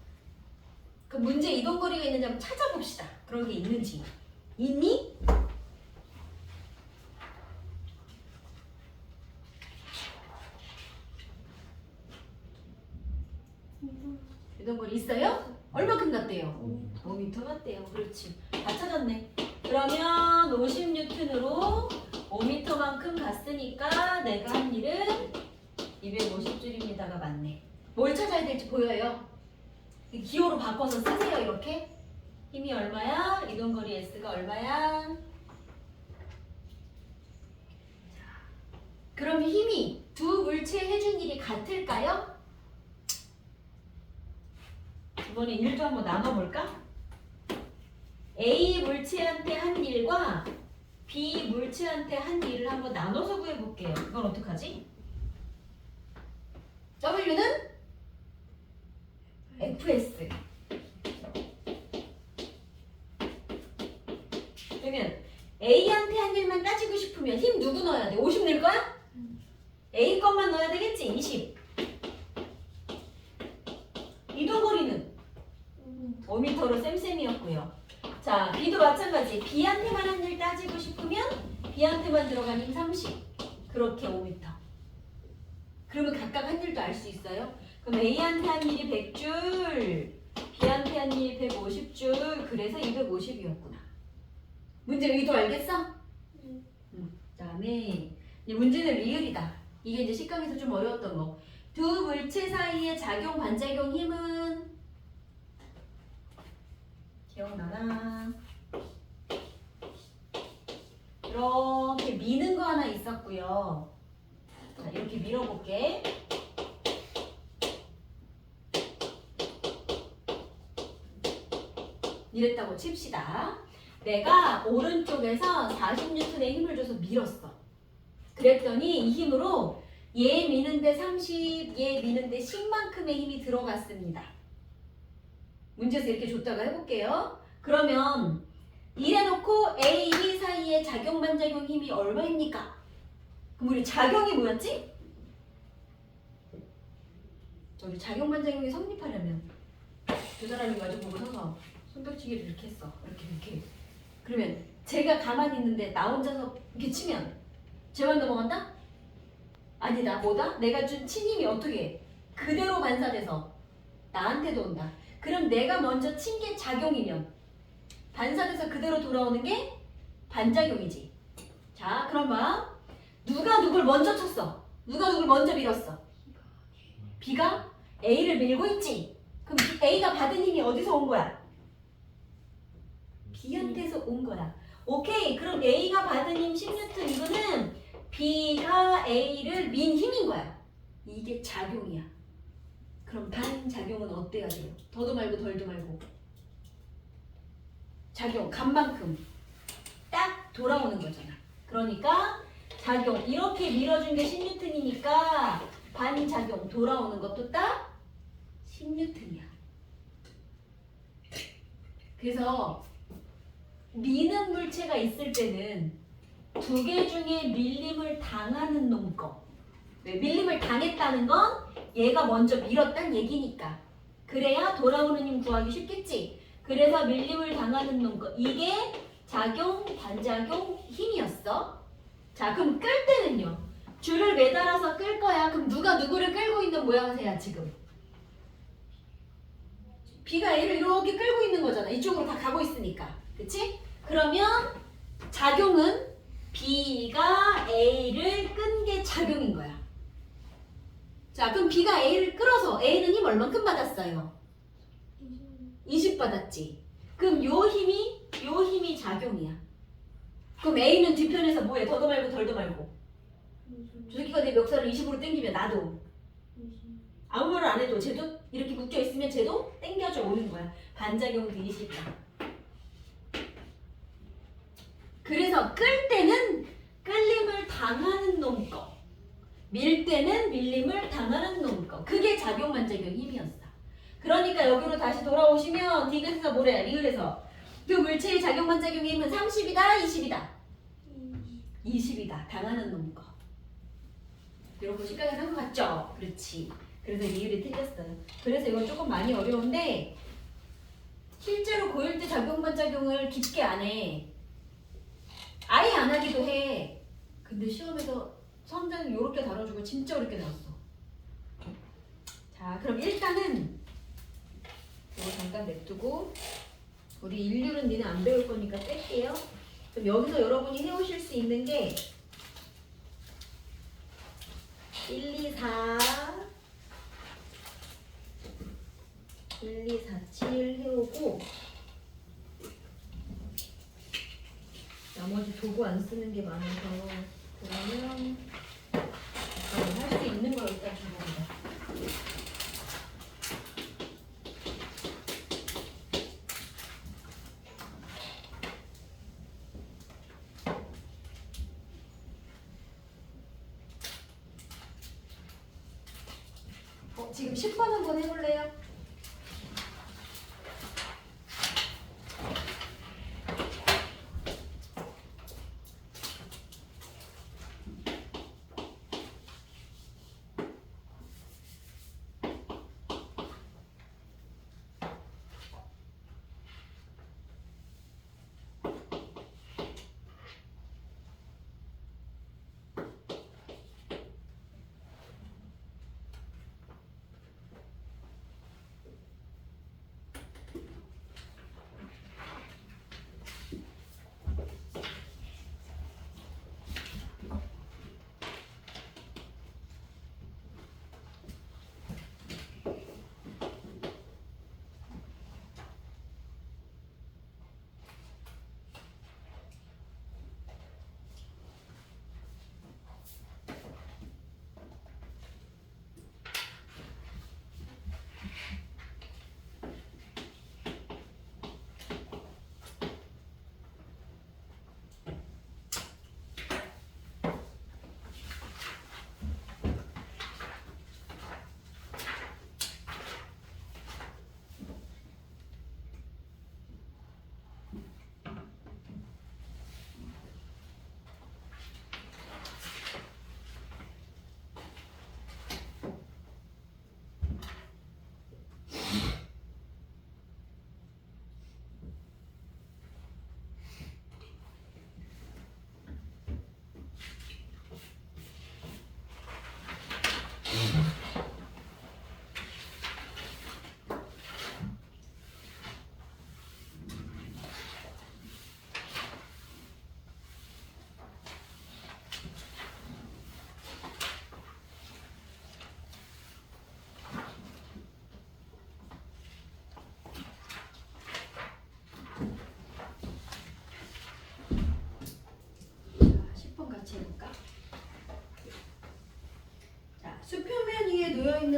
그 문제 이동거리가 있는지 한번 찾아봅시다. 그런 게 있는지. 있니? 이동거리 있어요? 얼마큼 났대요? 5m 났대요. 그렇지. 다 찾았네. 그러면 50N으로 5m만큼 갔으니까 내가 한 일은 250줄입니다가 맞네. 뭘 찾아야 될지 보여요? 기호로 바꿔서 쓰세요. 이렇게. 힘이 얼마야? 이동거리 S가 얼마야? 그럼 힘이 두 물체에 해준 일이 같을까요? 이번에 일도 한번 나눠볼까? A 물체한테 한 일과 B 물체한테 한 일을 한번 나눠서 구해볼게요. 이건 어떡하지? W는 FS. 그러면 A한테 한 일만 따지고 싶으면 힘 누구 넣어야 돼? 50 넣을 거야? A 것만 넣어야 되겠지? 20. 이동거리는 5m로 쌤쌤이었고요. 자, B도 마찬가지. B한테만 한 일 따지고 싶으면 B한테만 들어간 힘 30. 그렇게 5m. 그러면 각각 한 일도 알 수 있어요. 그럼 A한테 한 일이 100줄, B한테 한 일이 150줄, 그래서 250이었구나. 문제 의도 알겠어? 그다음에 이제 문제는 리을이다. 이게 이제 식강에서 좀 어려웠던 거. 두 물체 사이의 작용 반작용 힘은 기억나나? 이렇게 미는 거 하나 있었고요. 자, 이렇게 밀어볼게. 이랬다고 칩시다. 내가 오른쪽에서 40N의 힘을 줘서 밀었어. 그랬더니 이 힘으로 얘 미는데 30, 얘 미는데 10만큼의 힘이 들어갔습니다. 문제에서 이렇게 줬다가 해볼게요. 그러면 이래놓고 A, B 사이의 작용 반작용 힘이 얼마입니까? 그럼 우리 작용이 뭐였지? 저기 작용 반작용이 성립하려면 두 사람이 마주보고 서서 손뼉치기를 이렇게 했어. 이렇게. 그러면 제가 가만히 있는데 나 혼자서 이렇게 치면 쟤만 넘어간다? 아니다. 뭐다? 내가 준 친힘이 어떻게 해? 그대로 반사돼서 나한테도 온다. 그럼 내가 먼저 친 게 작용이면 반사돼서 그대로 돌아오는 게 반작용이지. 자, 그럼 봐. 누가 누굴 먼저 쳤어? 누가 누굴 먼저 밀었어? B가 A를 밀고 있지. 그럼 A가 받은 힘이 어디서 온 거야? B한테서 온 거야. 오케이. 그럼 A가 받은 힘 10N 이거는 B가 A를 민 힘인 거야. 이게 작용이야. 그럼 반작용은 어때야 돼요? 더도 말고 덜도 말고. 작용, 간만큼 딱 돌아오는 거잖아. 그러니까 작용, 이렇게 밀어준 게 10N이니까 반작용 돌아오는 것도 딱 10N이야. 그래서 미는 물체가 있을 때는 두 개 중에 밀림을 당하는 놈 거. 왜? 밀림을 당했다는 건 얘가 먼저 밀었단 얘기니까. 그래야 돌아오는 힘 구하기 쉽겠지. 그래서 밀림을 당하는 놈 거. 이게 작용, 반작용, 힘이었어. 자, 그럼 끌 때는요. 줄을 매달아서 끌 거야. 그럼 누가 누구를 끌고 있는 모양새야 지금. B가 A를 이렇게 끌고 있는 거잖아. 이쪽으로 다 가고 있으니까. 그치? 그러면 작용은 B가 A를 끈 게 작용인 거야. 자, 그럼 B가 A를 끌어서 A는 힘 얼만큼 받았어요? 20 받았지. 그럼 요 힘이 작용이야. 그럼 A는 뒤편에서 뭐해? 더도 말고 덜도 말고. 저 새끼가 내 멱살을 20으로 당기면 나도 아무 말을 안 해도 쟤도 이렇게 묶여 있으면 쟤도 당겨져 오는 거야. 반작용도 20이야. 그래서 끌 때는 끌림을 당하는 놈 거, 밀 때는 밀림을 당하는 놈 거. 그게 작용 반작용 힘이었어. 그러니까 여기로 다시 돌아오시면 디귿에서 뭐래? 리을에서 그 물체의 작용 반작용 힘은 30이다, 20이다. 20이다. 당하는 놈 거. 여러분 시각에서 한 거 같죠? 그렇지. 그래서 리을이 틀렸어요. 그래서 이건 조금 많이 어려운데 실제로 고1 때 작용 반작용을 깊게 안 해. 아예 안 하기도 해. 근데 시험에서 선생님 이렇게 다뤄주고 진짜 어렵게 나왔어. 자, 그럼 일단은 이거 잠깐 냅두고 우리 인류는 니는 안 배울 거니까 뺄게요. 그럼 여기서 여러분이 해오실 수 있는 게 1, 2, 4 1, 2, 4, 7 해오고 나머지 도구 안 쓰는 게 많아서 그러면 할 수 있는 걸 일단 줘봅니다. 지금 10번 한번 해볼래요?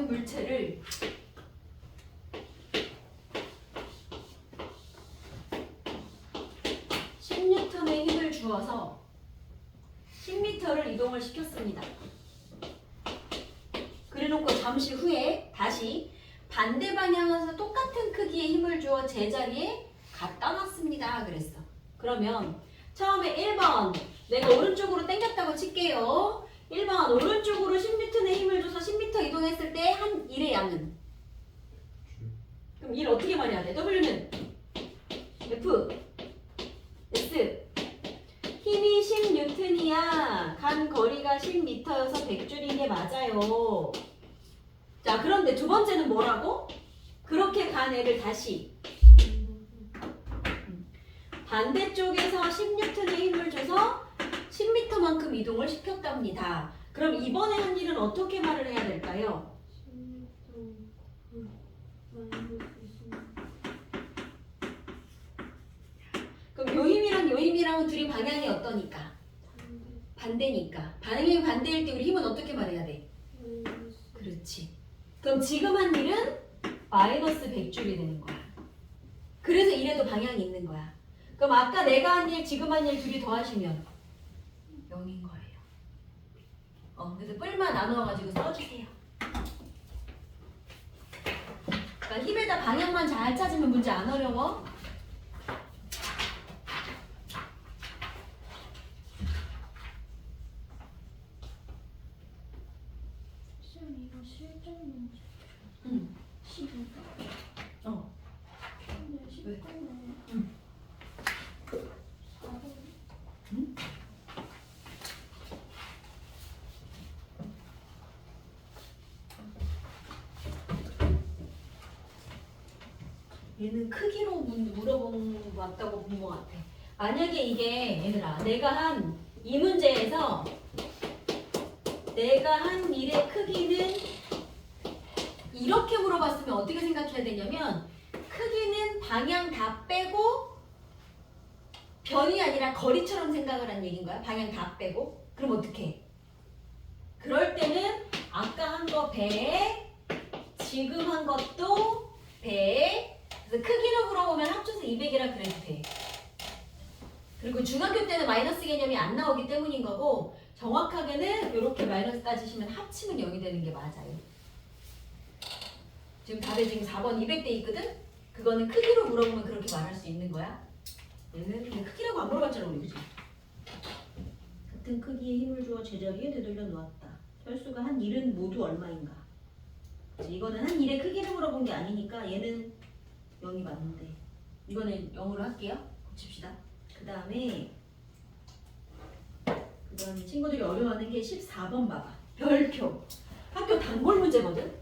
같은 물체를 (10N의) 힘을 주어서 10m를 이동을 시켰습니다. 그래놓고 잠시 후에 다시 반대 방향에서 똑같은 크기의 힘을 주어 제자리에 갖다 놨습니다. 그랬어. 그러면 처음에 1번 내가 오른쪽으로 당겼다고 칠게요. 1번 오른쪽으로 10N의 힘을 줘서 10m 이동했을 때 한 1의 양은? 그럼 1 어떻게 말해야 돼? W는 F, S 힘이 10N이야. 간 거리가 10m여서 100줄인 게 맞아요. 자, 그런데 두 번째는 뭐라고? 그렇게 간 애를 다시 반대쪽에서 10N의 힘을 줘서 10m만큼 이동을 시켰답니다. 그럼 이번에 한 일은 어떻게 말을 해야 될까요? 그럼 요 힘이랑 요 힘이랑은 둘이 방향이 어떠니까? 반대니까. 방향이 반대일 때 우리 힘은 어떻게 말해야 돼? 그렇지. 그럼 지금 한 일은 마이너스 100줄이 되는 거야. 그래서 이래도 방향이 있는 거야. 그럼 아까 내가 한 일, 지금 한 일 둘이 더하시면 0인 거예요. 그래서 뿔만 나누어가지고 써주세요. 그러니까 힘에다 방향만 잘 찾으면 문제 안 어려워. 쌤 이거 실전 문제. 응. 12번. 어. 근데 10번에 응. 4번. 응? 얘는 크기로 물어본 것 같다고 본 것 같아. 만약에 이게 얘들아 내가 한 이 문제에서 내가 한 일의 크기는 이렇게 물어봤으면 어떻게 생각해야 되냐면 크기는 방향 다 빼고 변이 아니라 거리처럼 생각을 하는 얘기인 거야. 방향 다 빼고. 그럼 어떻게? 그럴 때는 아까 한 거 배, 지금 한 것도 배. 그래서 크기로 물어보면 합쳐서 200이라 그래도 돼. 그리고 중학교 때는 마이너스 개념이 안 나오기 때문인 거고 정확하게는 이렇게 마이너스 따지시면 합치면 0이 되는 게 맞아요. 지금 답에 지금 4번 200대 있거든? 그거는 크기로 물어보면 그렇게 말할 수 있는 거야. 얘는 근데 크기라고 안 물어봤잖아 우리 그지? 같은 크기의 힘을 주어 제자리에 되돌려 놓았다. 혈수가 한 1은 모두 얼마인가? 그치? 이거는 한 1의 크기를 물어본 게 아니니까 얘는 0이 맞는데 이거는 0으로 할게요. 고칩시다. 그 다음에 친구들이 어려워하는 게 14번 봐봐. 별표. 학교 단골 문제거든?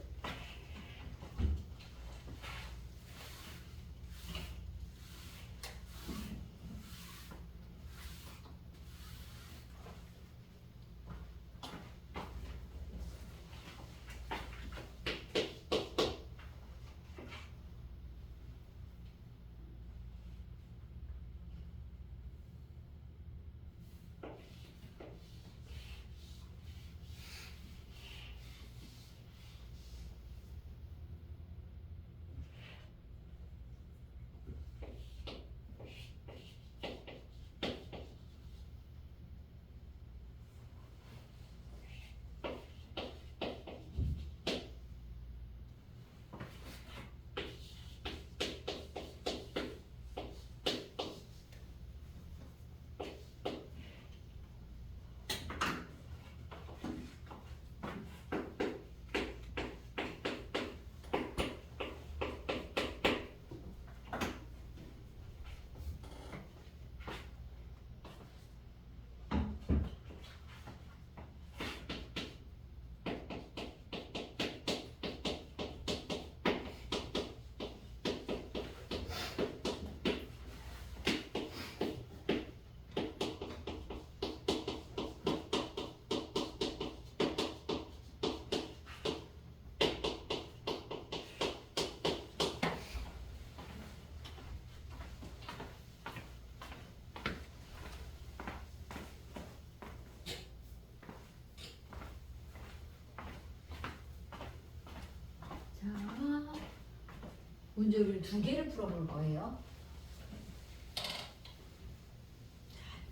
문제를 두 개를 풀어볼 거예요.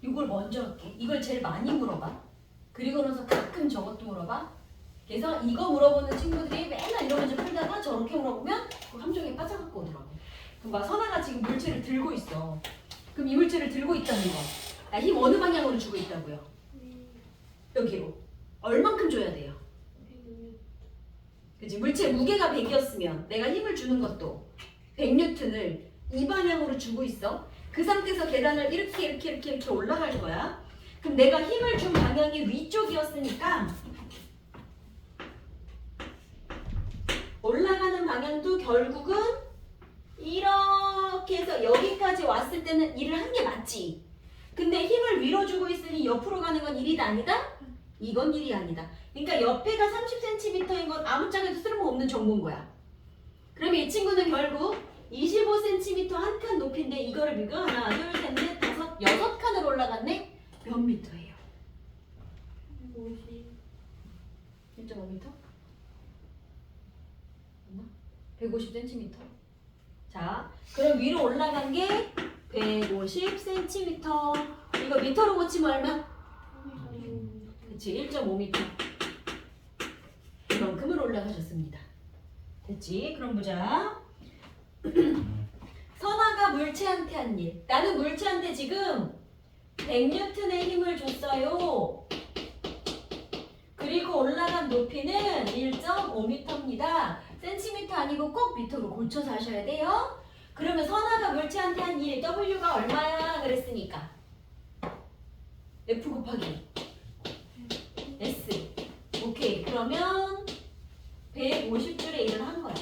이걸 먼저 할게. 이걸 제일 많이 물어봐. 그리고 나서 가끔 저것도 물어봐. 그래서 이거 물어보는 친구들이 맨날 이런 문제 풀다가 저렇게 물어보면 그 함정에 빠져갖고 오더라고. 그럼 막 선아가 지금 물체를 들고 있어. 그럼 이 물체를 들고 있다는 거. 나 힘 어느 방향으로 주고 있다고요? 여기로. 얼만큼 줘야 돼요? 그치? 물체 무게가 100이었으면 내가 힘을 주는 것도 100N을 이 방향으로 주고 있어. 그 상태에서 계단을 이렇게 올라갈 거야. 그럼 내가 힘을 준 방향이 위쪽이었으니까 올라가는 방향도 결국은 이렇게 해서 여기까지 왔을 때는 일을 한 게 맞지. 근데 힘을 위로 주고 있으니 옆으로 가는 건 일이다 아니다? 이건 일이 아니다. 그러니까 옆에가 30cm인 건 아무짝에도 쓸모없는 정보인 거야. 그러면 이 친구는 결국 25cm 한 칸 높이인데 이거를 비교 하나, 둘, 셋, 넷, 다섯, 여섯 칸으로 올라갔네? 몇 미터예요? 1.5m? 150cm. 자, 그럼 위로 올라간 게 150cm. 이거 미터로 고치면 얼마? 그치, 1.5m. 이만큼을 올라가셨습니다. 됐지? 그럼 보자. 선아가 물체한테 한 일. 나는 물체한테 지금 100N의 힘을 줬어요. 그리고 올라간 높이는 1.5m입니다. 센티미터 아니고 꼭 미터로 고쳐서 하셔야 돼요. 그러면 선아가 물체한테 한 일, W가 얼마야? 그랬으니까 F 곱하기 S. 오케이. 그러면 150줄의 일을 한 거야.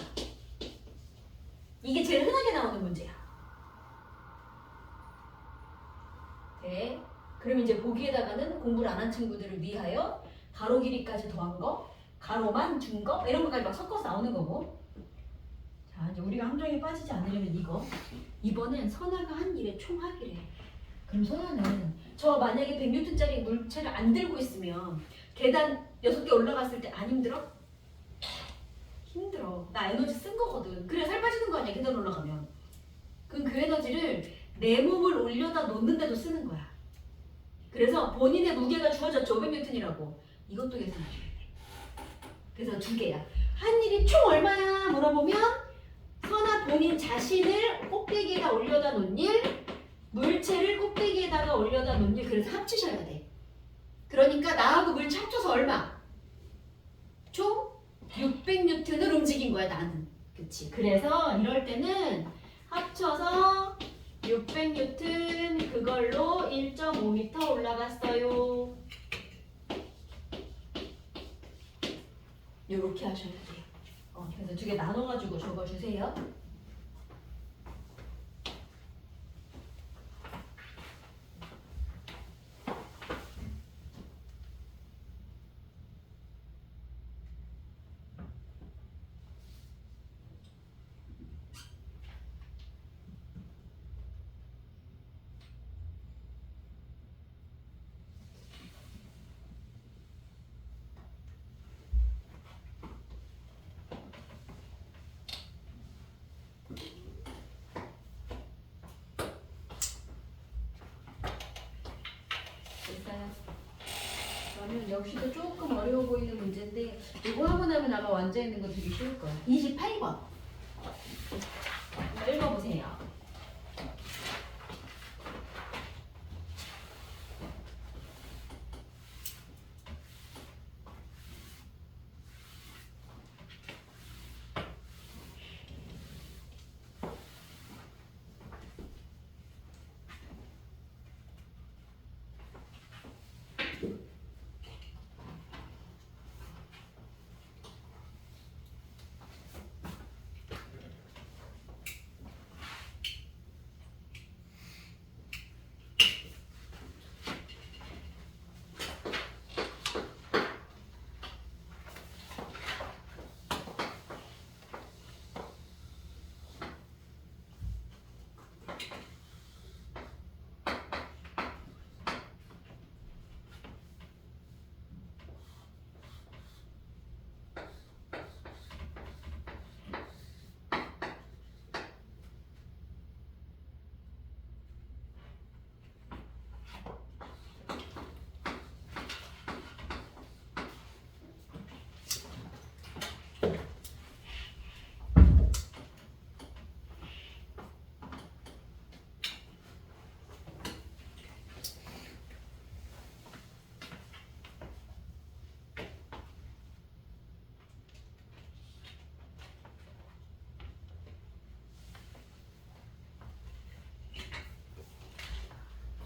이게 제일 흔하게 나오는 문제야. 네. 그럼 이제 보기에다가는 공부를 안 한 친구들을 위하여 가로 길이까지 더한 거, 가로만 준 거, 이런 것까지 막 섞어서 나오는 거고. 자, 이제 우리가 함정에 빠지지 않으려면 이거. 이번엔 선아가 한 일의 총합이래. 그럼 선아는 저 만약에 100N짜리 물체를 안 들고 있으면 계단 6개 올라갔을 때 안 힘들어? 힘들어. 나 에너지 쓴 거거든. 그래 살 빠지는 거 아니야 계단 올라가면. 그럼 그 에너지를 내 몸을 올려다 놓는데도 쓰는 거야. 그래서 본인의 무게가 주어졌죠. 500N이라고. 이것도 계산해줘야 돼. 그래서 두 개야. 한 일이 총 얼마야 물어보면 선아 본인 자신을 꼭대기에다 올려다 놓은 일, 물체를 꼭대기에다가 올려다 놓은 일. 그래서 합치셔야 돼. 그러니까 나하고 물체 합쳐서 얼마? 총 600N을 움직인 거야 나는. 그치? 그래서 이럴 때는 합쳐서 600N 그걸로 1.5m 올라갔어요. 요렇게 하셔야 돼요. 그래서 두 개 나눠가지고 적어주세요. 그러면 역시도 조금 어려워 보이는 문제인데 이거 하고 나면 아마 완전 있는 거 되게 쉬울 거야. 28번 읽어보세요.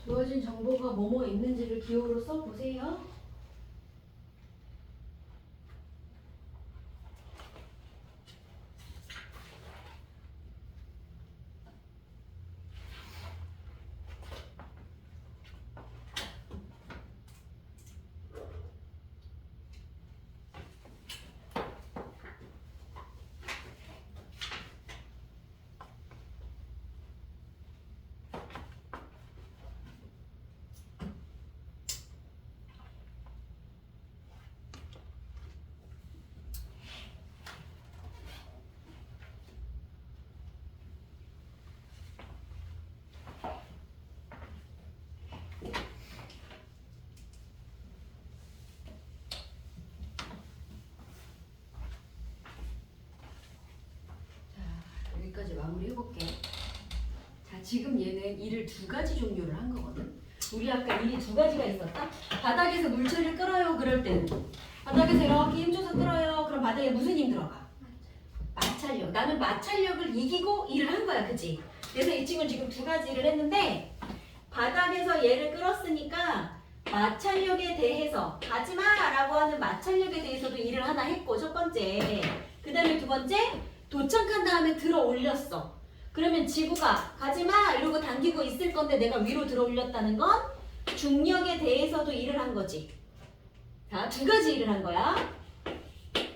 주어진 정보가 뭐뭐 있는지를 기호로 써보세요. 여기까지 마무리 해볼게. 자, 지금 얘는 일을 두 가지 종류를 한 거거든. 우리 아까 일이 두 가지가 있었다. 바닥에서 물체를 끌어요. 그럴 때는 바닥에서 이렇게 힘줘서 끌어요. 그럼 바닥에 무슨 힘 들어가? 마찰력. 나는 마찰력을 이기고 일을 한 거야, 그치? 그래서 이 친구는 지금 두 가지 일을 했는데 바닥에서 얘를 끌었으니까 마찰력에 대해서 가지마라고 하는 마찰력에 대해서도 일을 하나 했고, 첫 번째. 그 다음에 두 번째, 도착한 다음에 들어 올렸어. 그러면 지구가 가지마 이러고 당기고 있을 건데 내가 위로 들어 올렸다는 건 중력에 대해서도 일을 한 거지. 자, 두 가지 일을 한 거야.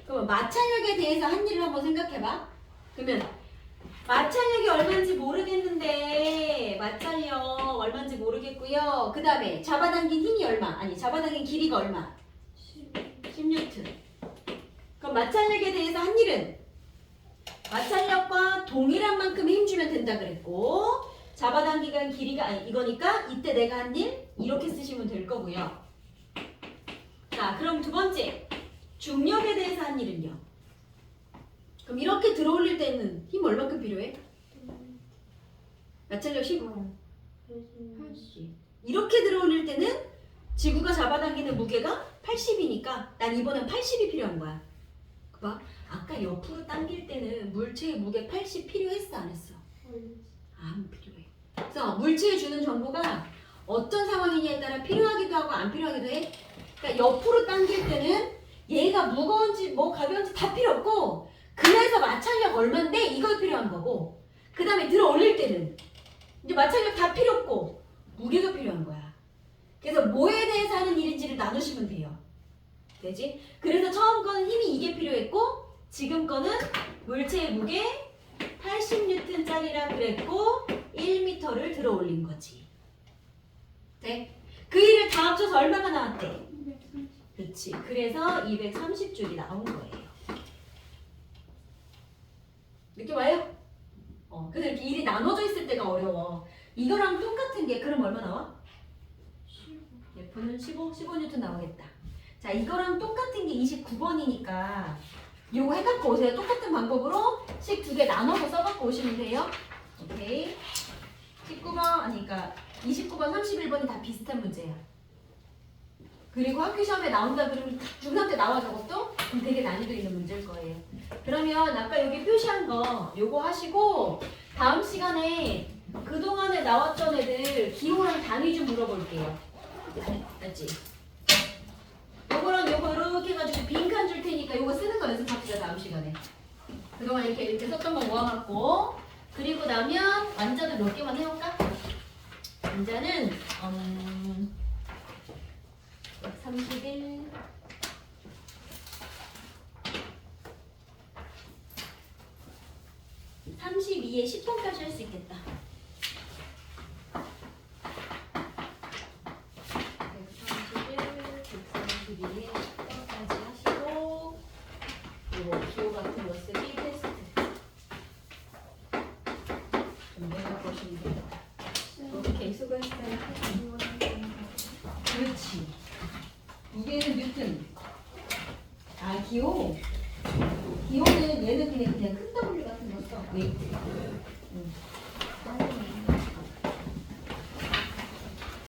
그러면 마찰력에 대해서 한 일을 한번 생각해봐. 그러면 마찰력이 얼마인지 모르겠는데 마찰력 얼마인지 모르겠고요. 그 다음에 잡아당긴 힘이 얼마? 아니, 잡아당긴 길이가 얼마? 10N. 그럼 마찰력에 대해서 한 일은 마찰력과 동일한 만큼 힘주면 된다 그랬고, 잡아당기간 길이가 아니 이거니까 이때 내가 한 일 이렇게 쓰시면 될 거고요. 자, 그럼 두 번째 중력에 대해서 한 일은요. 그럼 이렇게 들어올릴 때는 힘 얼마큼 필요해? 마찰력 10? 80. 이렇게 들어올릴 때는 지구가 잡아당기는 무게가 80이니까 난 이번엔 80이 필요한 거야. 봐. 아까 옆으로 당길 때는 물체의 무게 80 필요했어, 안 했어? 안 필요해. 그래서 물체에 주는 정보가 어떤 상황이냐에 따라 필요하기도 하고 안 필요하기도 해. 그러니까 옆으로 당길 때는 얘가 무거운지 뭐 가벼운지 다 필요 없고, 그래서 마찰력 얼마인데 이걸 필요한 거고, 그 다음에 들어 올릴 때는 이제 마찰력 다 필요 없고 무게가 필요한 거야. 그래서 뭐에 대해서 하는 일인지를 나누시면 돼요. 되지? 그래서 처음 거는 힘이 이게 필요했고, 지금 거는 물체의 무게 80N짜리라 그랬고 1m를 들어 올린 거지. 네? 그 일을 다 합쳐서 얼마가 나왔대? 230. 그렇지. 그래서 230줄이 나온 거예요. 느낌 와요? 근데 이렇게 일이 나눠져 있을 때가 어려워. 이거랑 똑같은 게 그럼 얼마 나와? 15. F는 15N 나오겠다. 자, 이거랑 똑같은 게 29번이니까 요거 해갖고 오세요. 똑같은 방법으로 식 두 개 나눠서 써갖고 오시면 돼요. 오케이. 19번, 아니, 그러니까 29번, 31번이 다 비슷한 문제야. 그리고 학교 시험에 나온다 그러면 중3 때 나와 저것도? 그럼 되게 난이도 있는 문제일 거예요. 그러면 아까 여기 표시한 거 요거 하시고 다음 시간에 그동안에 나왔던 애들 기호랑 단위 좀 물어볼게요. 알지? 요거랑 요거 이렇게 해가지고 빈칸 줄 테니까 요거 쓰는 거 연습합시다. 다음 시간에. 그동안 이렇게 썼던 거 모아갖고, 그리고 나면 완자도 몇 개만 해볼까? 완자는 31 32에 10번까지 할 수 있겠다. 132에 10번까지 하시고, 그리고 기호 같은 거 쓰기 테스트 준비해 보시면 돼요. 오케이, 수고했어요. 그렇지. 이게는 뉴튼. 아, 기호. 기호는 얘는 그냥 큰 W 같은 거 써. 웨이트.